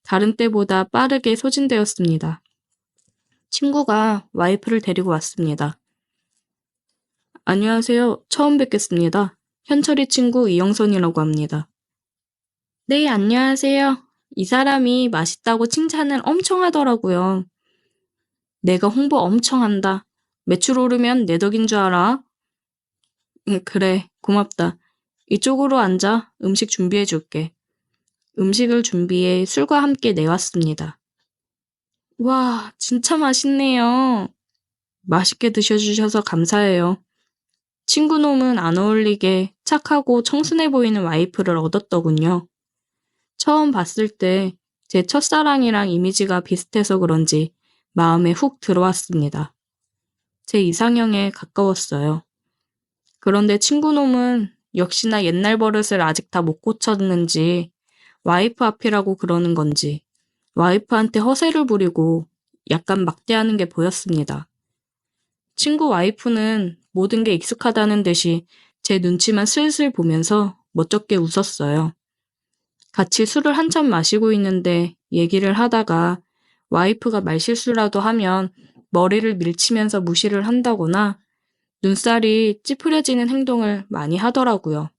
다른 때보다 빠르게 소진되었습니다. 친구가 와이프를 데리고 왔습니다. 안녕하세요. 처음 뵙겠습니다. 현철이 친구 이영선이라고 합니다. 네, 안녕하세요. 이 사람이 맛있다고 칭찬을 엄청 하더라고요. 내가 홍보 엄청 한다. 매출 오르면 내 덕인 줄 알아? 그래, 고맙다. 이쪽으로 앉아. 음식 준비해 줄게. 음식을 준비해 술과 함께 내왔습니다. 와, 진짜 맛있네요. 맛있게 드셔주셔서 감사해요. 친구놈은 안 어울리게 착하고 청순해 보이는 와이프를 얻었더군요. 처음 봤을 때 제 첫사랑이랑 이미지가 비슷해서 그런지 마음에 훅 들어왔습니다. 제 이상형에 가까웠어요. 그런데 친구놈은 역시나 옛날 버릇을 아직 다 못 고쳤는지 와이프 앞이라고 그러는 건지 와이프한테 허세를 부리고 약간 막대하는 게 보였습니다. 친구 와이프는 모든 게 익숙하다는 듯이 제 눈치만 슬슬 보면서 멋쩍게 웃었어요. 같이 술을 한참 마시고 있는데 얘기를 하다가 와이프가 말실수라도 하면 머리를 밀치면서 무시를 한다거나 눈살이 찌푸려지는 행동을 많이 하더라고요.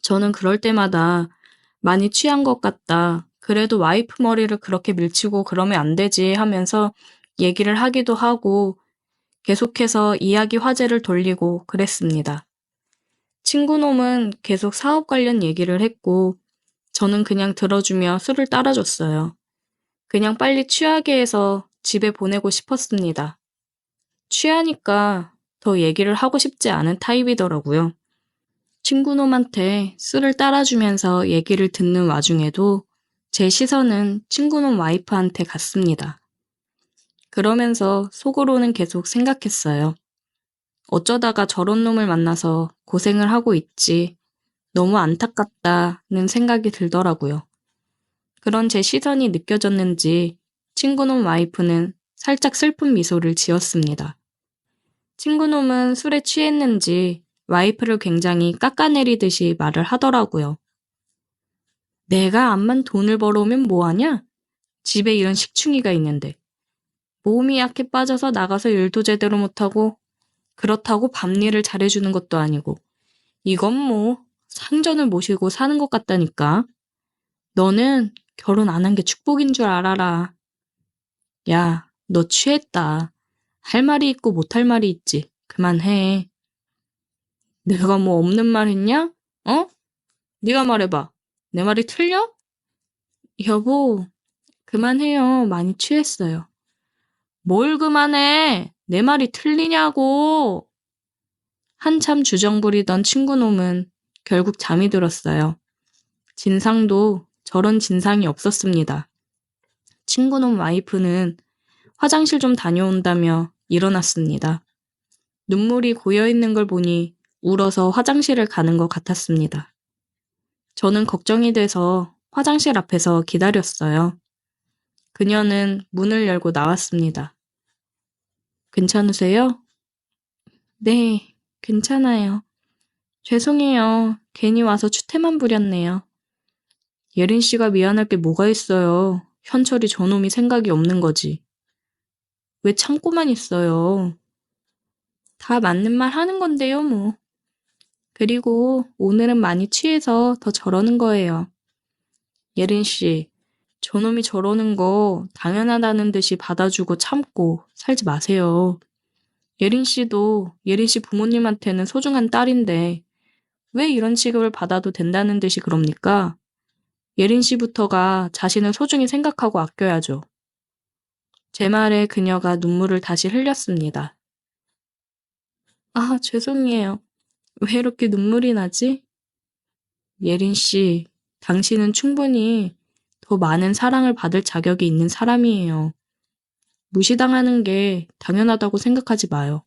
저는 그럴 때마다 많이 취한 것 같다. 그래도 와이프 머리를 그렇게 밀치고 그러면 안 되지 하면서 얘기를 하기도 하고 계속해서 이야기 화제를 돌리고 그랬습니다. 친구놈은 계속 사업 관련 얘기를 했고 저는 그냥 들어주며 술을 따라줬어요. 그냥 빨리 취하게 해서 집에 보내고 싶었습니다. 취하니까 더 얘기를 하고 싶지 않은 타입이더라고요. 친구놈한테 술을 따라주면서 얘기를 듣는 와중에도 제 시선은 친구놈 와이프한테 갔습니다. 그러면서 속으로는 계속 생각했어요. 어쩌다가 저런 놈을 만나서 고생을 하고 있지. 너무 안타깝다는 생각이 들더라고요. 그런 제 시선이 느껴졌는지 친구놈 와이프는 살짝 슬픈 미소를 지었습니다. 친구놈은 술에 취했는지 와이프를 굉장히 깎아내리듯이 말을 하더라고요. 내가 암만 돈을 벌어오면 뭐하냐? 집에 이런 식충이가 있는데. 몸이 약해 빠져서 나가서 일도 제대로 못하고 그렇다고 밤일을 잘해주는 것도 아니고 이건 뭐 상전을 모시고 사는 것 같다니까. 너는 결혼 안 한 게 축복인 줄 알아라. 야, 너 취했다. 할 말이 있고 못할 말이 있지. 그만해. 내가 뭐 없는 말 했냐? 어? 네가 말해봐. 내 말이 틀려? 여보, 그만해요. 많이 취했어요. 뭘 그만해? 내 말이 틀리냐고. 한참 주정 부리던 친구놈은 결국 잠이 들었어요. 진상도 저런 진상이 없었습니다. 친구놈 와이프는 화장실 좀 다녀온다며 일어났습니다. 눈물이 고여있는 걸 보니 울어서 화장실을 가는 것 같았습니다. 저는 걱정이 돼서 화장실 앞에서 기다렸어요. 그녀는 문을 열고 나왔습니다. 괜찮으세요? 네, 괜찮아요. 죄송해요. 괜히 와서 추태만 부렸네요. 예린 씨가 미안할 게 뭐가 있어요. 현철이 저놈이 생각이 없는 거지. 왜 참고만 있어요. 다 맞는 말 하는 건데요, 뭐. 그리고 오늘은 많이 취해서 더 저러는 거예요. 예린 씨, 저놈이 저러는 거 당연하다는 듯이 받아주고 참고 살지 마세요. 예린 씨도 예린 씨 부모님한테는 소중한 딸인데 왜 이런 취급을 받아도 된다는 듯이 그럽니까? 예린 씨부터가 자신을 소중히 생각하고 아껴야죠. 제 말에 그녀가 눈물을 다시 흘렸습니다. 아, 죄송해요. 왜 이렇게 눈물이 나지? 예린 씨, 당신은 충분히 더 많은 사랑을 받을 자격이 있는 사람이에요. 무시당하는 게 당연하다고 생각하지 마요.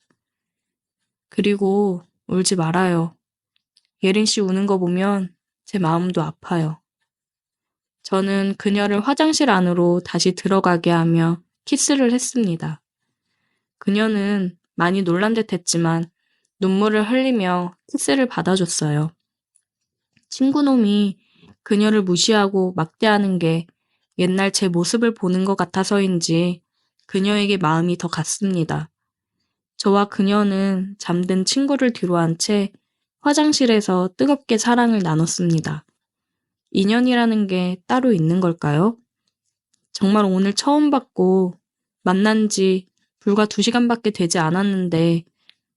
그리고 울지 말아요. 예린 씨 우는 거 보면 제 마음도 아파요. 저는 그녀를 화장실 안으로 다시 들어가게 하며 키스를 했습니다. 그녀는 많이 놀란 듯 했지만 눈물을 흘리며 키스를 받아줬어요. 친구놈이 그녀를 무시하고 막대하는 게 옛날 제 모습을 보는 것 같아서인지 그녀에게 마음이 더 갔습니다. 저와 그녀는 잠든 친구를 뒤로 한 채 화장실에서 뜨겁게 사랑을 나눴습니다. 인연이라는 게 따로 있는 걸까요? 정말 오늘 처음 봤고 만난 지 불과 2시간밖에 되지 않았는데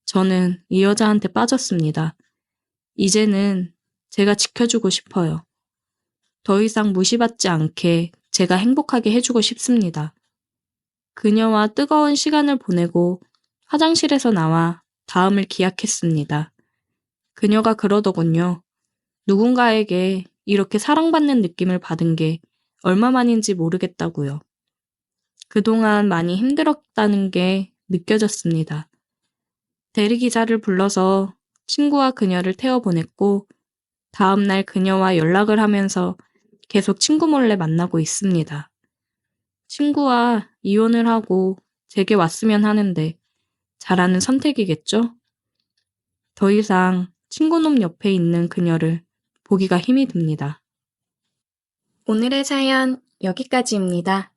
저는 이 여자한테 빠졌습니다. 이제는 제가 지켜주고 싶어요. 더 이상 무시받지 않게 제가 행복하게 해주고 싶습니다. 그녀와 뜨거운 시간을 보내고 화장실에서 나와 다음을 기약했습니다. 그녀가 그러더군요. 누군가에게 이렇게 사랑받는 느낌을 받은 게 얼마만인지 모르겠다고요. 그동안 많이 힘들었다는 게 느껴졌습니다. 대리기사를 불러서 친구와 그녀를 태워보냈고 다음 날 그녀와 연락을 하면서 계속 친구 몰래 만나고 있습니다. 친구와 이혼을 하고 제게 왔으면 하는데 잘하는 선택이겠죠? 더 이상 친구놈 옆에 있는 그녀를 보기가 힘이 듭니다. 오늘의 사연 여기까지입니다.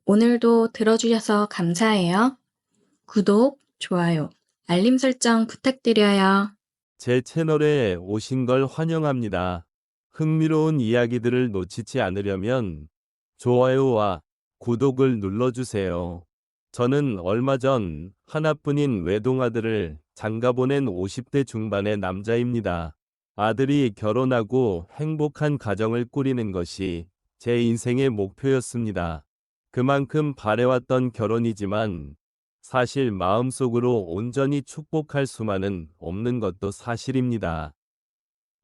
오늘도 들어주셔서 감사해요. 구독, 좋아요, 알림 설정 부탁드려요. 제 채널에 오신 걸 환영합니다. 흥미로운 이야기들을 놓치지 않으려면 좋아요와 구독을 눌러주세요. 저는 얼마 전 하나뿐인 외동아들을 장가보낸 50대 중반의 남자입니다. 아들이 결혼하고 행복한 가정을 꾸리는 것이 제 인생의 목표였습니다. 그만큼 바래왔던 결혼이지만 사실 마음속으로 온전히 축복할 수만은 없는 것도 사실입니다.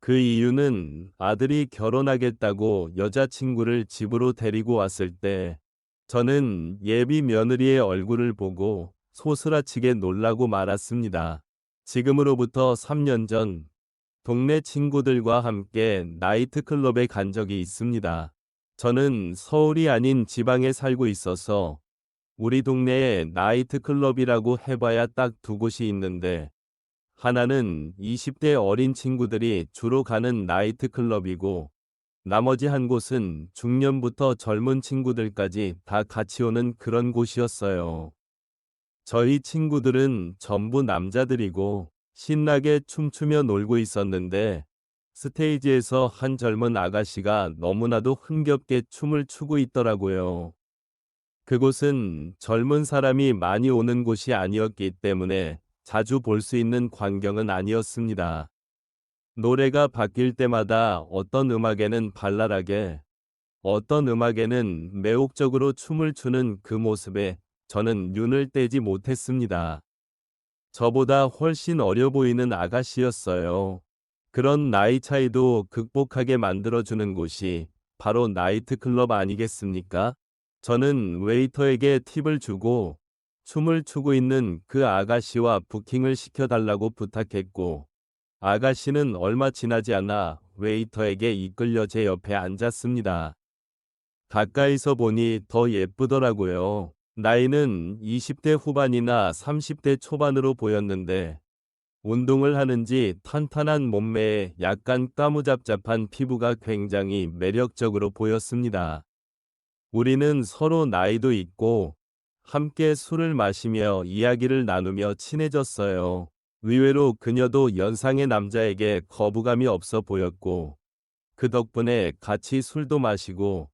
그 이유는 아들이 결혼하겠다고 여자친구를 집으로 데리고 왔을 때 저는 예비 며느리의 얼굴을 보고 소스라치게 놀라고 말았습니다. 지금으로부터 3년 전 동네 친구들과 함께 나이트클럽에 간 적이 있습니다. 저는 서울이 아닌 지방에 살고 있어서 우리 동네에 나이트클럽이라고 해봐야 딱 두 곳이 있는데 하나는 20대 어린 친구들이 주로 가는 나이트클럽이고 나머지 한 곳은 중년부터 젊은 친구들까지 다 같이 오는 그런 곳이었어요. 저희 친구들은 전부 남자들이고 신나게 춤추며 놀고 있었는데 스테이지에서 한 젊은 아가씨가 너무나도 흥겹게 춤을 추고 있더라고요. 그곳은 젊은 사람이 많이 오는 곳이 아니었기 때문에 자주 볼 수 있는 광경은 아니었습니다. 노래가 바뀔 때마다 어떤 음악에는 발랄하게, 어떤 음악에는 매혹적으로 춤을 추는 그 모습에 저는 눈을 떼지 못했습니다. 저보다 훨씬 어려 보이는 아가씨였어요. 그런 나이 차이도 극복하게 만들어주는 곳이 바로 나이트클럽 아니겠습니까? 저는 웨이터에게 팁을 주고 춤을 추고 있는 그 아가씨와 부킹을 시켜달라고 부탁했고, 아가씨는 얼마 지나지 않아 웨이터에게 이끌려 제 옆에 앉았습니다. 가까이서 보니 더 예쁘더라고요. 나이는 20대 후반이나 30대 초반으로 보였는데, 운동을 하는지 탄탄한 몸매에 약간 까무잡잡한 피부가 굉장히 매력적으로 보였습니다. 우리는 서로 나이도 있고 함께 술을 마시며 이야기를 나누며 친해졌어요. 의외로 그녀도 연상의 남자에게 거부감이 없어 보였고 그 덕분에 같이 술도 마시고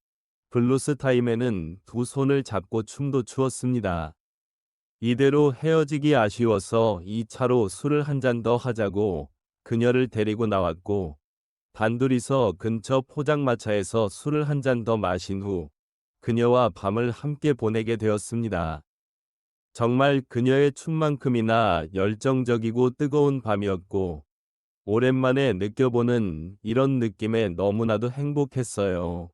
블루스 타임에는 두 손을 잡고 춤도 추었습니다. 이대로 헤어지기 아쉬워서 2차로 술을 한 잔 더 하자고 그녀를 데리고 나왔고 단둘이서 근처 포장마차에서 술을 한 잔 더 마신 후 그녀와 밤을 함께 보내게 되었습니다. 정말 그녀의 춤만큼이나 열정적이고 뜨거운 밤이었고 오랜만에 느껴보는 이런 느낌에 너무나도 행복했어요.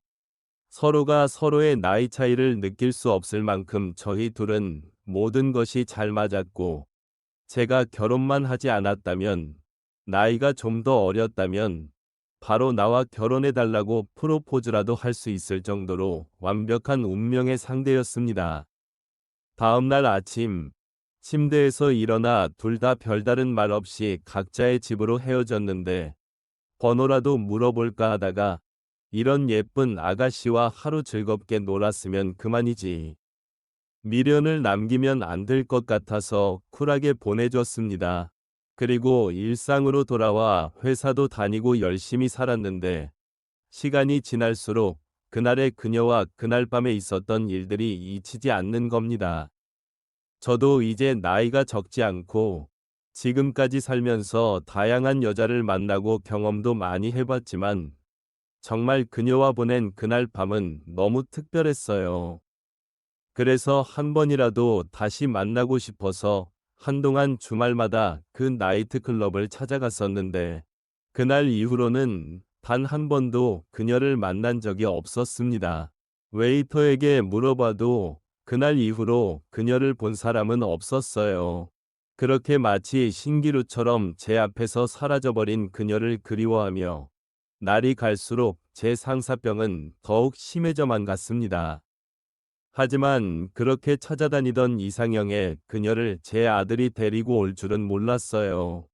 서로가 서로의 나이 차이를 느낄 수 없을 만큼 저희 둘은 모든 것이 잘 맞았고 제가 결혼만 하지 않았다면 나이가 좀 더 어렸다면 바로 나와 결혼해달라고 프로포즈라도 할 수 있을 정도로 완벽한 운명의 상대였습니다. 다음 날 아침, 침대에서 일어나 둘 다 별다른 말 없이 각자의 집으로 헤어졌는데 번호라도 물어볼까 하다가 이런 예쁜 아가씨와 하루 즐겁게 놀았으면 그만이지. 미련을 남기면 안 될 것 같아서 쿨하게 보내줬습니다. 그리고 일상으로 돌아와 회사도 다니고 열심히 살았는데 시간이 지날수록 그날의 그녀와 그날 밤에 있었던 일들이 잊히지 않는 겁니다. 저도 이제 나이가 적지 않고 지금까지 살면서 다양한 여자를 만나고 경험도 많이 해봤지만 정말 그녀와 보낸 그날 밤은 너무 특별했어요. 그래서 한 번이라도 다시 만나고 싶어서 한동안 주말마다 그 나이트클럽을 찾아갔었는데 그날 이후로는 단 한 번도 그녀를 만난 적이 없었습니다. 웨이터에게 물어봐도 그날 이후로 그녀를 본 사람은 없었어요. 그렇게 마치 신기루처럼 제 앞에서 사라져버린 그녀를 그리워하며 날이 갈수록 제 상사병은 더욱 심해져만 갔습니다. 하지만 그렇게 찾아다니던 이상형의 그녀를 제 아들이 데리고 올 줄은 몰랐어요.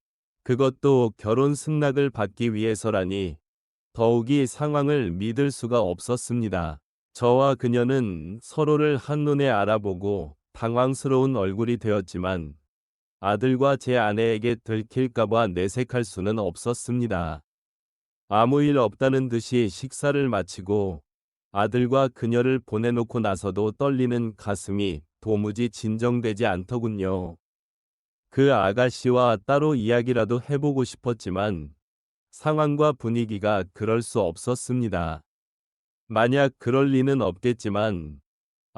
그것도 결혼 승낙을 받기 위해서라니 더욱이 상황을 믿을 수가 없었습니다. 저와 그녀는 서로를 한눈에 알아보고 당황스러운 얼굴이 되었지만 아들과 제 아내에게 들킬까봐 내색할 수는 없었습니다. 아무 일 없다는 듯이 식사를 마치고 아들과 그녀를 보내놓고 나서도 떨리는 가슴이 도무지 진정되지 않더군요. 그 아가씨와 따로 이야기라도 해보고 싶었지만 상황과 분위기가 그럴 수 없었습니다. 만약 그럴 리는 없겠지만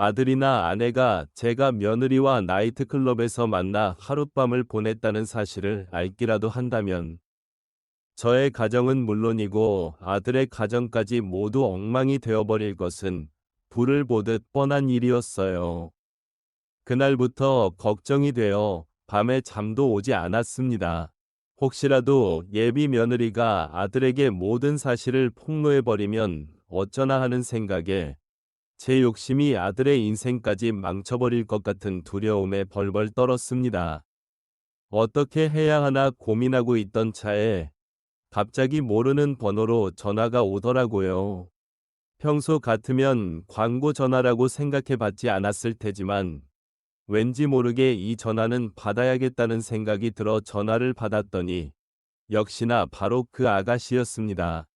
아들이나 아내가 제가 며느리와 나이트클럽에서 만나 하룻밤을 보냈다는 사실을 알기라도 한다면 저의 가정은 물론이고 아들의 가정까지 모두 엉망이 되어버릴 것은 불을 보듯 뻔한 일이었어요. 그날부터 걱정이 되어 밤에 잠도 오지 않았습니다. 혹시라도 예비 며느리가 아들에게 모든 사실을 폭로해버리면 어쩌나 하는 생각에 제 욕심이 아들의 인생까지 망쳐버릴 것 같은 두려움에 벌벌 떨었습니다. 어떻게 해야 하나 고민하고 있던 차에 갑자기 모르는 번호로 전화가 오더라고요. 평소 같으면 광고 전화라고 생각해 받지 않았을 테지만 왠지 모르게 이 전화는 받아야겠다는 생각이 들어 전화를 받았더니 역시나 바로 그 아가씨였습니다.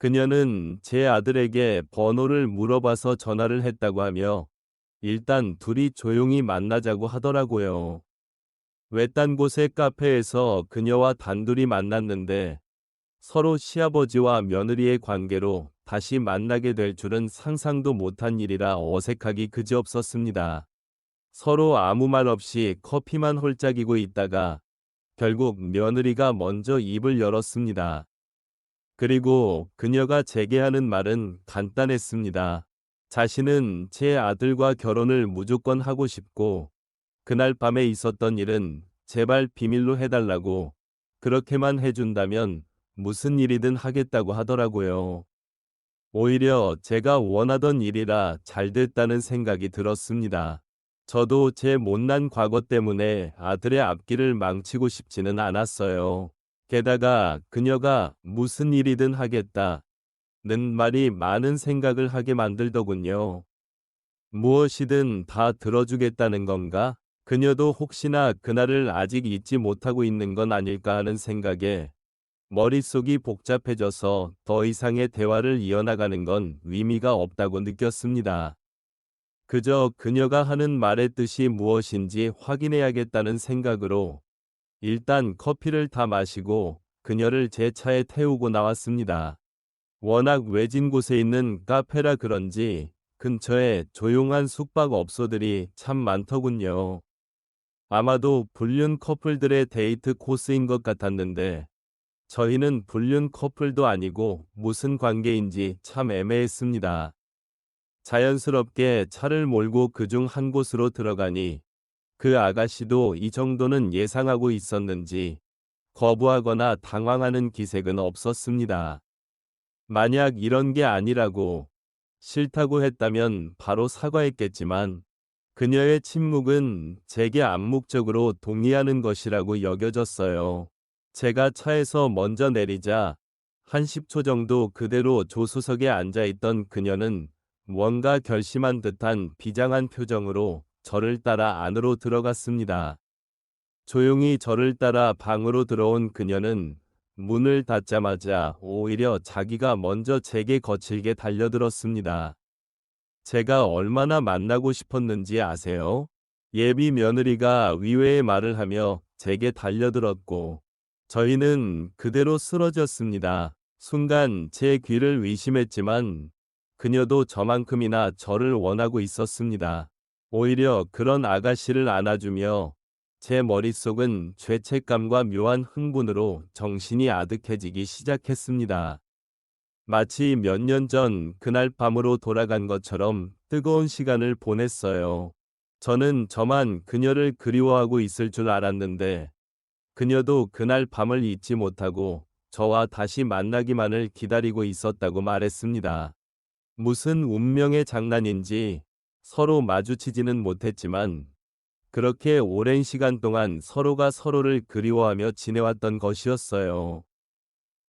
그녀는 제 아들에게 번호를 물어봐서 전화를 했다고 하며 일단 둘이 조용히 만나자고 하더라고요. 외딴 곳의 카페에서 그녀와 단둘이 만났는데 서로 시아버지와 며느리의 관계로 다시 만나게 될 줄은 상상도 못한 일이라 어색하기 그지없었습니다. 서로 아무 말 없이 커피만 홀짝이고 있다가 결국 며느리가 먼저 입을 열었습니다. 그리고 그녀가 제게 하는 말은 간단했습니다. 자신은 제 아들과 결혼을 무조건 하고 싶고 그날 밤에 있었던 일은 제발 비밀로 해달라고 그렇게만 해준다면 무슨 일이든 하겠다고 하더라고요. 오히려 제가 원하던 일이라 잘 됐다는 생각이 들었습니다. 저도 제 못난 과거 때문에 아들의 앞길을 망치고 싶지는 않았어요. 게다가 그녀가 무슨 일이든 하겠다는 말이 많은 생각을 하게 만들더군요. 무엇이든 다 들어주겠다는 건가? 그녀도 혹시나 그날을 아직 잊지 못하고 있는 건 아닐까 하는 생각에 머릿속이 복잡해져서 더 이상의 대화를 이어나가는 건 의미가 없다고 느꼈습니다. 그저 그녀가 하는 말의 뜻이 무엇인지 확인해야겠다는 생각으로 일단 커피를 다 마시고 그녀를 제 차에 태우고 나왔습니다. 워낙 외진 곳에 있는 카페라 그런지 근처에 조용한 숙박업소들이 참 많더군요. 아마도 불륜 커플들의 데이트 코스인 것 같았는데 저희는 불륜 커플도 아니고 무슨 관계인지 참 애매했습니다. 자연스럽게 차를 몰고 그중 한 곳으로 들어가니 그 아가씨도 이 정도는 예상하고 있었는지 거부하거나 당황하는 기색은 없었습니다. 만약 이런 게 아니라고 싫다고 했다면 바로 사과했겠지만 그녀의 침묵은 제게 암묵적으로 동의하는 것이라고 여겨졌어요. 제가 차에서 먼저 내리자 한 10초 정도 그대로 조수석에 앉아있던 그녀는 뭔가 결심한 듯한 비장한 표정으로 저를 따라 안으로 들어갔습니다. 조용히 저를 따라 방으로 들어온 그녀는 문을 닫자마자 오히려 자기가 먼저 제게 거칠게 달려들었습니다. 제가 얼마나 만나고 싶었는지 아세요? 예비 며느리가 위외의 말을 하며 제게 달려들었고 저희는 그대로 쓰러졌습니다. 순간 제 귀를 의심했지만 그녀도 저만큼이나 저를 원하고 있었습니다. 오히려 그런 아가씨를 안아주며 제 머릿속은 죄책감과 묘한 흥분으로 정신이 아득해지기 시작했습니다. 마치 몇 년 전 그날 밤으로 돌아간 것처럼 뜨거운 시간을 보냈어요. 저는 저만 그녀를 그리워하고 있을 줄 알았는데 그녀도 그날 밤을 잊지 못하고 저와 다시 만나기만을 기다리고 있었다고 말했습니다. 무슨 운명의 장난인지 서로 마주치지는 못했지만 그렇게 오랜 시간 동안 서로가 서로를 그리워하며 지내왔던 것이었어요.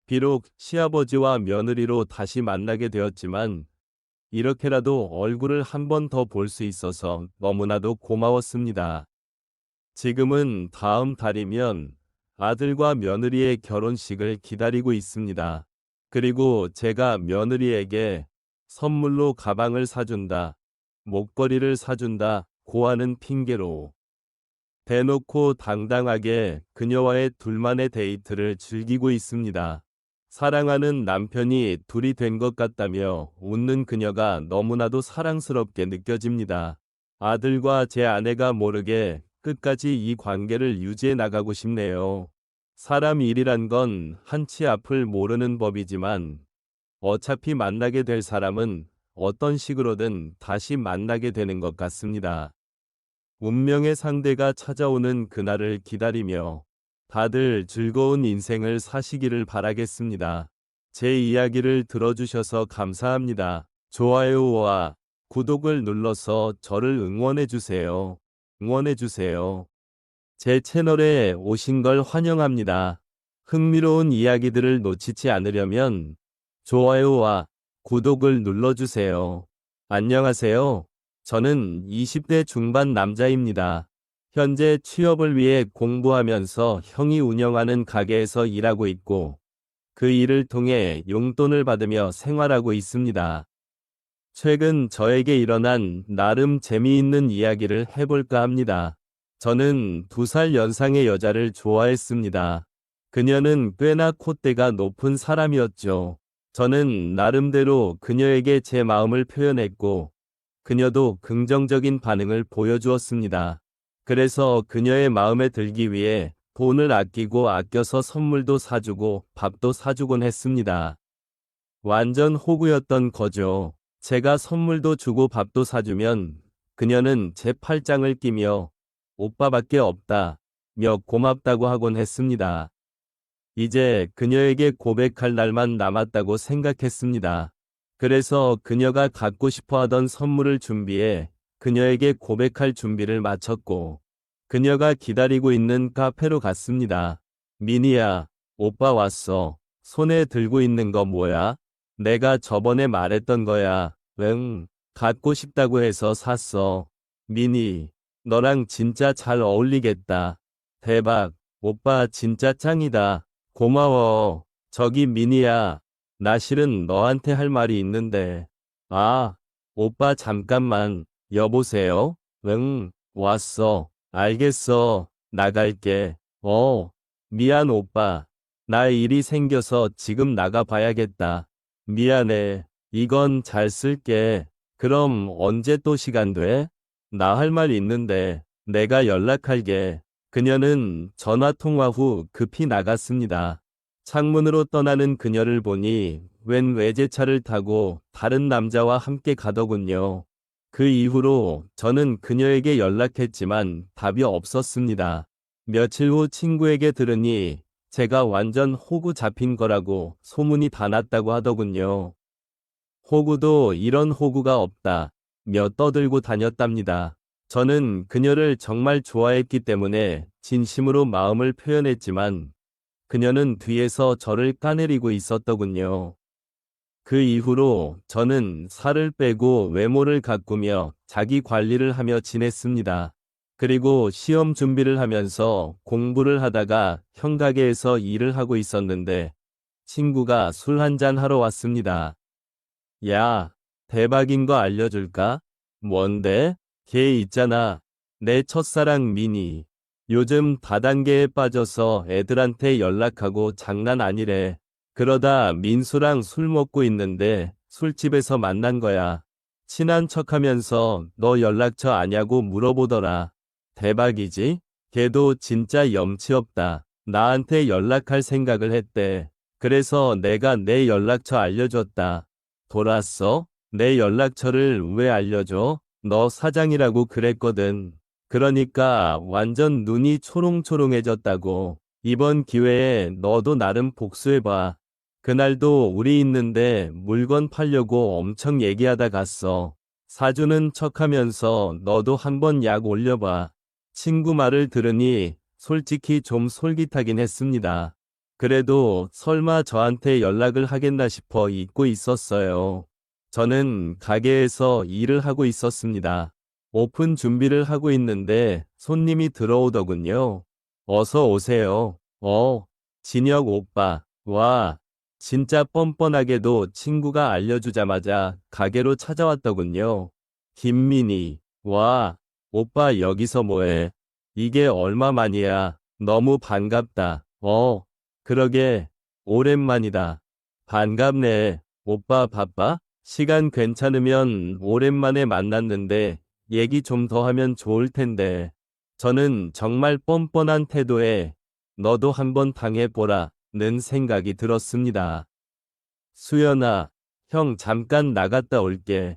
비록 시아버지와 며느리로 다시 만나게 되었지만 이렇게라도 얼굴을 한 번 더 볼 수 있어서 너무나도 고마웠습니다. 지금은 다음 달이면 아들과 며느리의 결혼식을 기다리고 있습니다. 그리고 제가 며느리에게 선물로 가방을 사준다, 목걸이를 사준다, 고하는 핑계로 대놓고 당당하게 그녀와의 둘만의 데이트를 즐기고 있습니다. 사랑하는 남편이 둘이 된 것 같다며 웃는 그녀가 너무나도 사랑스럽게 느껴집니다. 아들과 제 아내가 모르게 끝까지 이 관계를 유지해 나가고 싶네요. 사람 일이란 건 한치 앞을 모르는 법이지만 어차피 만나게 될 사람은 어떤 식으로든 다시 만나게 되는 것 같습니다. 운명의 상대가 찾아오는 그날을 기다리며 다들 즐거운 인생을 사시기를 바라겠습니다. 제 이야기를 들어주셔서 감사합니다. 좋아요와 구독을 눌러서 저를 응원해주세요. 응원해주세요. 제 채널에 오신 걸 환영합니다. 흥미로운 이야기들을 놓치지 않으려면 좋아요와 구독을 눌러주세요. 안녕하세요. 저는 20대 중반 남자입니다. 현재 취업을 위해 공부하면서 형이 운영하는 가게에서 일하고 있고 그 일을 통해 용돈을 받으며 생활하고 있습니다. 최근 저에게 일어난 나름 재미있는 이야기를 해볼까 합니다. 저는 2살 연상의 여자를 좋아했습니다. 그녀는 꽤나 콧대가 높은 사람이었죠. 저는 나름대로 그녀에게 제 마음을 표현했고 그녀도 긍정적인 반응을 보여주었습니다. 그래서 그녀의 마음에 들기 위해 돈을 아끼고 아껴서 선물도 사주고 밥도 사주곤 했습니다. 완전 호구였던 거죠. 제가 선물도 주고 밥도 사주면 그녀는 제 팔짱을 끼며 오빠밖에 없다 며 고맙다고 하곤 했습니다. 이제 그녀에게 고백할 날만 남았다고 생각했습니다. 그래서 그녀가 갖고 싶어 하던 선물을 준비해 그녀에게 고백할 준비를 마쳤고 그녀가 기다리고 있는 카페로 갔습니다. 미니야, 오빠 왔어. 손에 들고 있는 거 뭐야? 내가 저번에 말했던 거야. 응, 갖고 싶다고 해서 샀어. 미니, 너랑 진짜 잘 어울리겠다. 대박, 오빠 진짜 짱이다. 고마워. 저기 미니야, 나 실은 너한테 할 말이 있는데. 아, 오빠 잠깐만. 여보세요? 응, 왔어. 알겠어. 나갈게. 미안 오빠. 나 일이 생겨서 지금 나가봐야겠다. 미안해. 이건 잘 쓸게. 그럼 언제 또 시간 돼? 나 할 말 있는데 내가 연락할게. 그녀는 전화통화 후 급히 나갔습니다. 창문으로 떠나는 그녀를 보니 웬 외제차를 타고 다른 남자와 함께 가더군요. 그 이후로 저는 그녀에게 연락했지만 답이 없었습니다. 며칠 후 친구에게 들으니 제가 완전 호구 잡힌 거라고 소문이 다 났다고 하더군요. 호구도 이런 호구가 없다 며 떠들고 다녔답니다. 저는 그녀를 정말 좋아했기 때문에 진심으로 마음을 표현했지만 그녀는 뒤에서 저를 까내리고 있었더군요. 그 이후로 저는 살을 빼고 외모를 가꾸며 자기 관리를 하며 지냈습니다. 그리고 시험 준비를 하면서 공부를 하다가 형 가게에서 일을 하고 있었는데 친구가 술 한잔 하러 왔습니다. 야, 대박인 거 알려줄까? 뭔데? 걔 있잖아. 내 첫사랑 미니. 요즘 다단계에 빠져서 애들한테 연락하고 장난 아니래. 그러다 민수랑 술 먹고 있는데 술집에서 만난 거야. 친한 척하면서 너 연락처 아냐고 물어보더라. 대박이지? 걔도 진짜 염치 없다. 나한테 연락할 생각을 했대. 그래서 내가 내 연락처 알려줬다. 돌았어? 내 연락처를 왜 알려줘? 너 사장이라고 그랬거든. 그러니까 완전 눈이 초롱초롱해졌다고. 이번 기회에 너도 나름 복수해봐. 그날도 우리 있는데 물건 팔려고 엄청 얘기하다 갔어. 사주는 척하면서 너도 한번 약 올려봐. 친구 말을 들으니 솔직히 좀 솔깃하긴 했습니다. 그래도 설마 저한테 연락을 하겠나 싶어 잊고 있었어요. 저는 가게에서 일을 하고 있었습니다. 오픈 준비를 하고 있는데 손님이 들어오더군요. 어서 오세요. 진혁 오빠. 와, 진짜 뻔뻔하게도 친구가 알려주자마자 가게로 찾아왔더군요. 김민희. 와, 오빠 여기서 뭐해? 이게 얼마만이야? 너무 반갑다. 그러게. 오랜만이다. 반갑네. 오빠 바빠? 시간 괜찮으면 오랜만에 만났는데 얘기 좀 더 하면 좋을 텐데. 저는 정말 뻔뻔한 태도에 너도 한번 당해보라는 생각이 들었습니다. 수연아, 형 잠깐 나갔다 올게.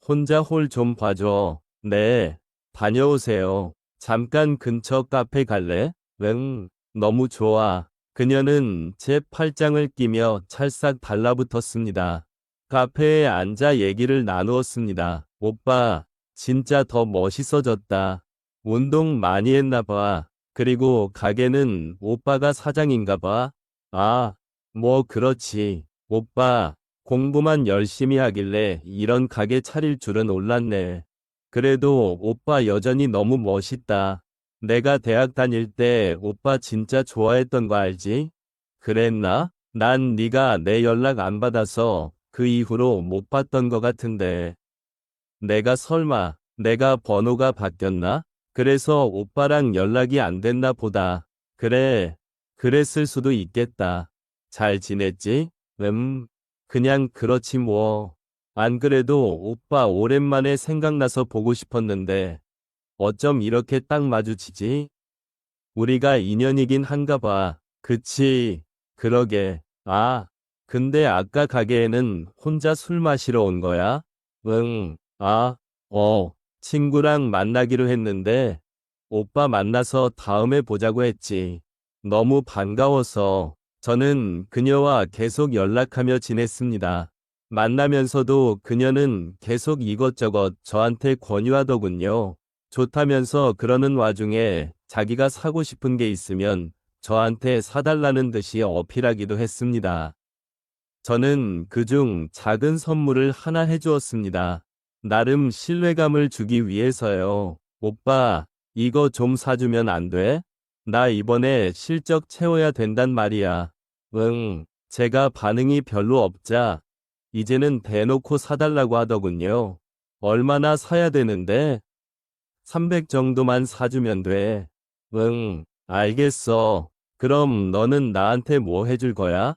혼자 홀 좀 봐줘. 네, 다녀오세요. 잠깐 근처 카페 갈래? 응, 너무 좋아. 그녀는 제 팔짱을 끼며 찰싹 달라붙었습니다. 카페에 앉아 얘기를 나누었습니다. 오빠, 진짜 더 멋있어졌다. 운동 많이 했나 봐. 그리고 가게는 오빠가 사장인가 봐. 아, 뭐 그렇지. 오빠, 공부만 열심히 하길래 이런 가게 차릴 줄은 몰랐네. 그래도 오빠 여전히 너무 멋있다. 내가 대학 다닐 때 오빠 진짜 좋아했던 거 알지? 그랬나? 난 네가 내 연락 안 받아서 그 이후로 못 봤던 거 같은데. 내가 설마 내가 번호가 바뀌었나? 그래서 오빠랑 연락이 안 됐나 보다. 그래, 그랬을 수도 있겠다. 잘 지냈지? 그냥 그렇지 뭐. 안 그래도 오빠 오랜만에 생각나서 보고 싶었는데 어쩜 이렇게 딱 마주치지? 우리가 인연이긴 한가 봐. 그치? 그러게. 아, 근데 아까 가게에는 혼자 술 마시러 온 거야? 응, 아, 친구랑 만나기로 했는데 오빠 만나서 다음에 보자고 했지. 너무 반가워서 저는 그녀와 계속 연락하며 지냈습니다. 만나면서도 그녀는 계속 이것저것 저한테 권유하더군요. 좋다면서 그러는 와중에 자기가 사고 싶은 게 있으면 저한테 사달라는 듯이 어필하기도 했습니다. 저는 그중 작은 선물을 하나 해주었습니다. 나름 신뢰감을 주기 위해서요. 오빠, 이거 좀 사주면 안 돼? 나 이번에 실적 채워야 된단 말이야. 응, 제가 반응이 별로 없자 이제는 대놓고 사달라고 하더군요. 얼마나 사야 되는데? 300 정도만 사주면 돼. 응, 알겠어. 그럼 너는 나한테 뭐 해줄 거야?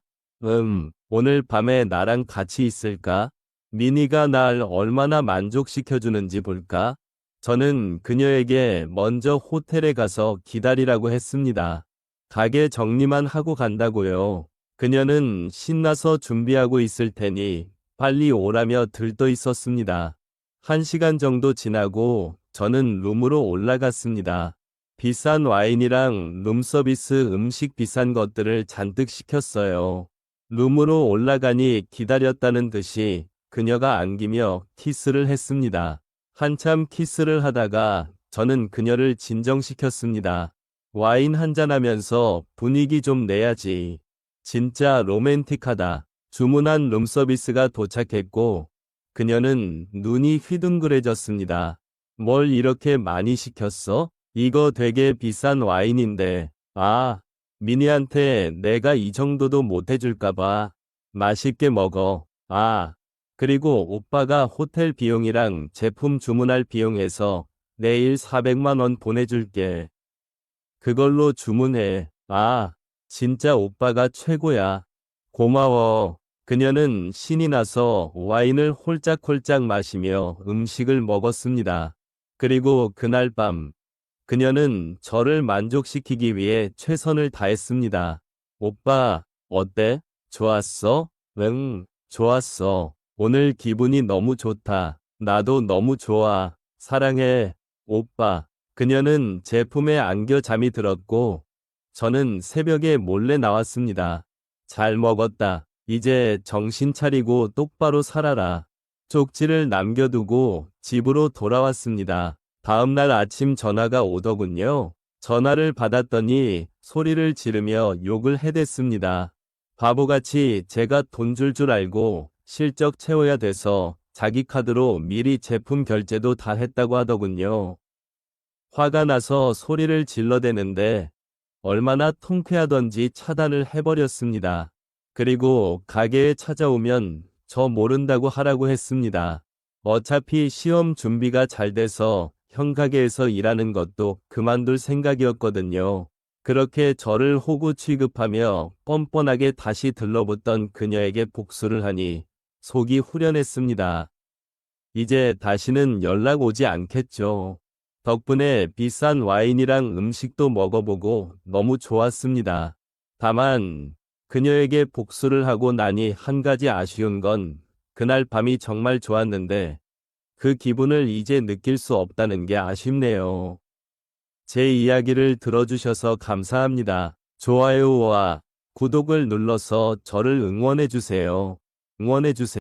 오늘 밤에 나랑 같이 있을까? 미니가 날 얼마나 만족시켜주는지 볼까? 저는 그녀에게 먼저 호텔에 가서 기다리라고 했습니다. 가게 정리만 하고 간다고요. 그녀는 신나서 준비하고 있을 테니 빨리 오라며 들떠 있었습니다. 1시간 정도 지나고 저는 룸으로 올라갔습니다. 비싼 와인이랑 룸서비스 음식 비싼 것들을 잔뜩 시켰어요. 룸으로 올라가니 기다렸다는 듯이 그녀가 안기며 키스를 했습니다. 한참 키스를 하다가 저는 그녀를 진정시켰습니다. 와인 한잔하면서 분위기 좀 내야지. 진짜 로맨틱하다. 주문한 룸서비스가 도착했고 그녀는 눈이 휘둥그레졌습니다. 뭘 이렇게 많이 시켰어? 이거 되게 비싼 와인인데. 아, 미니한테 내가 이 정도도 못 해줄까봐. 맛있게 먹어. 아, 그리고 오빠가 호텔 비용이랑 제품 주문할 비용에서 내일 400만 원 보내줄게. 그걸로 주문해. 아, 진짜 오빠가 최고야. 고마워. 그녀는 신이 나서 와인을 홀짝홀짝 마시며 음식을 먹었습니다. 그리고 그날 밤, 그녀는 저를 만족시키기 위해 최선을 다했습니다. 오빠, 어때? 좋았어? 응, 좋았어. 오늘 기분이 너무 좋다. 나도 너무 좋아. 사랑해, 오빠. 그녀는 제 품에 안겨 잠이 들었고, 저는 새벽에 몰래 나왔습니다. 잘 먹었다. 이제 정신 차리고 똑바로 살아라. 쪽지를 남겨두고 집으로 돌아왔습니다. 다음날 아침 전화가 오더군요. 전화를 받았더니 소리를 지르며 욕을 해댔습니다. 바보같이 제가 돈 줄 알고 실적 채워야 돼서 자기 카드로 미리 제품 결제도 다 했다고 하더군요. 화가 나서 소리를 질러대는데 얼마나 통쾌하던지 차단을 해버렸습니다. 그리고 가게에 찾아오면 저 모른다고 하라고 했습니다. 어차피 시험 준비가 잘 돼서 형 가게에서 일하는 것도 그만둘 생각이었거든요. 그렇게 저를 호구 취급하며 뻔뻔하게 다시 들러붙던 그녀에게 복수를 하니 속이 후련했습니다. 이제 다시는 연락 오지 않겠죠. 덕분에 비싼 와인이랑 음식도 먹어보고 너무 좋았습니다. 다만 그녀에게 복수를 하고 나니 한 가지 아쉬운 건 그날 밤이 정말 좋았는데 그 기분을 이제 느낄 수 없다는 게 아쉽네요. 제 이야기를 들어주셔서 감사합니다. 좋아요와 구독을 눌러서 저를 응원해주세요. 응원해주세요.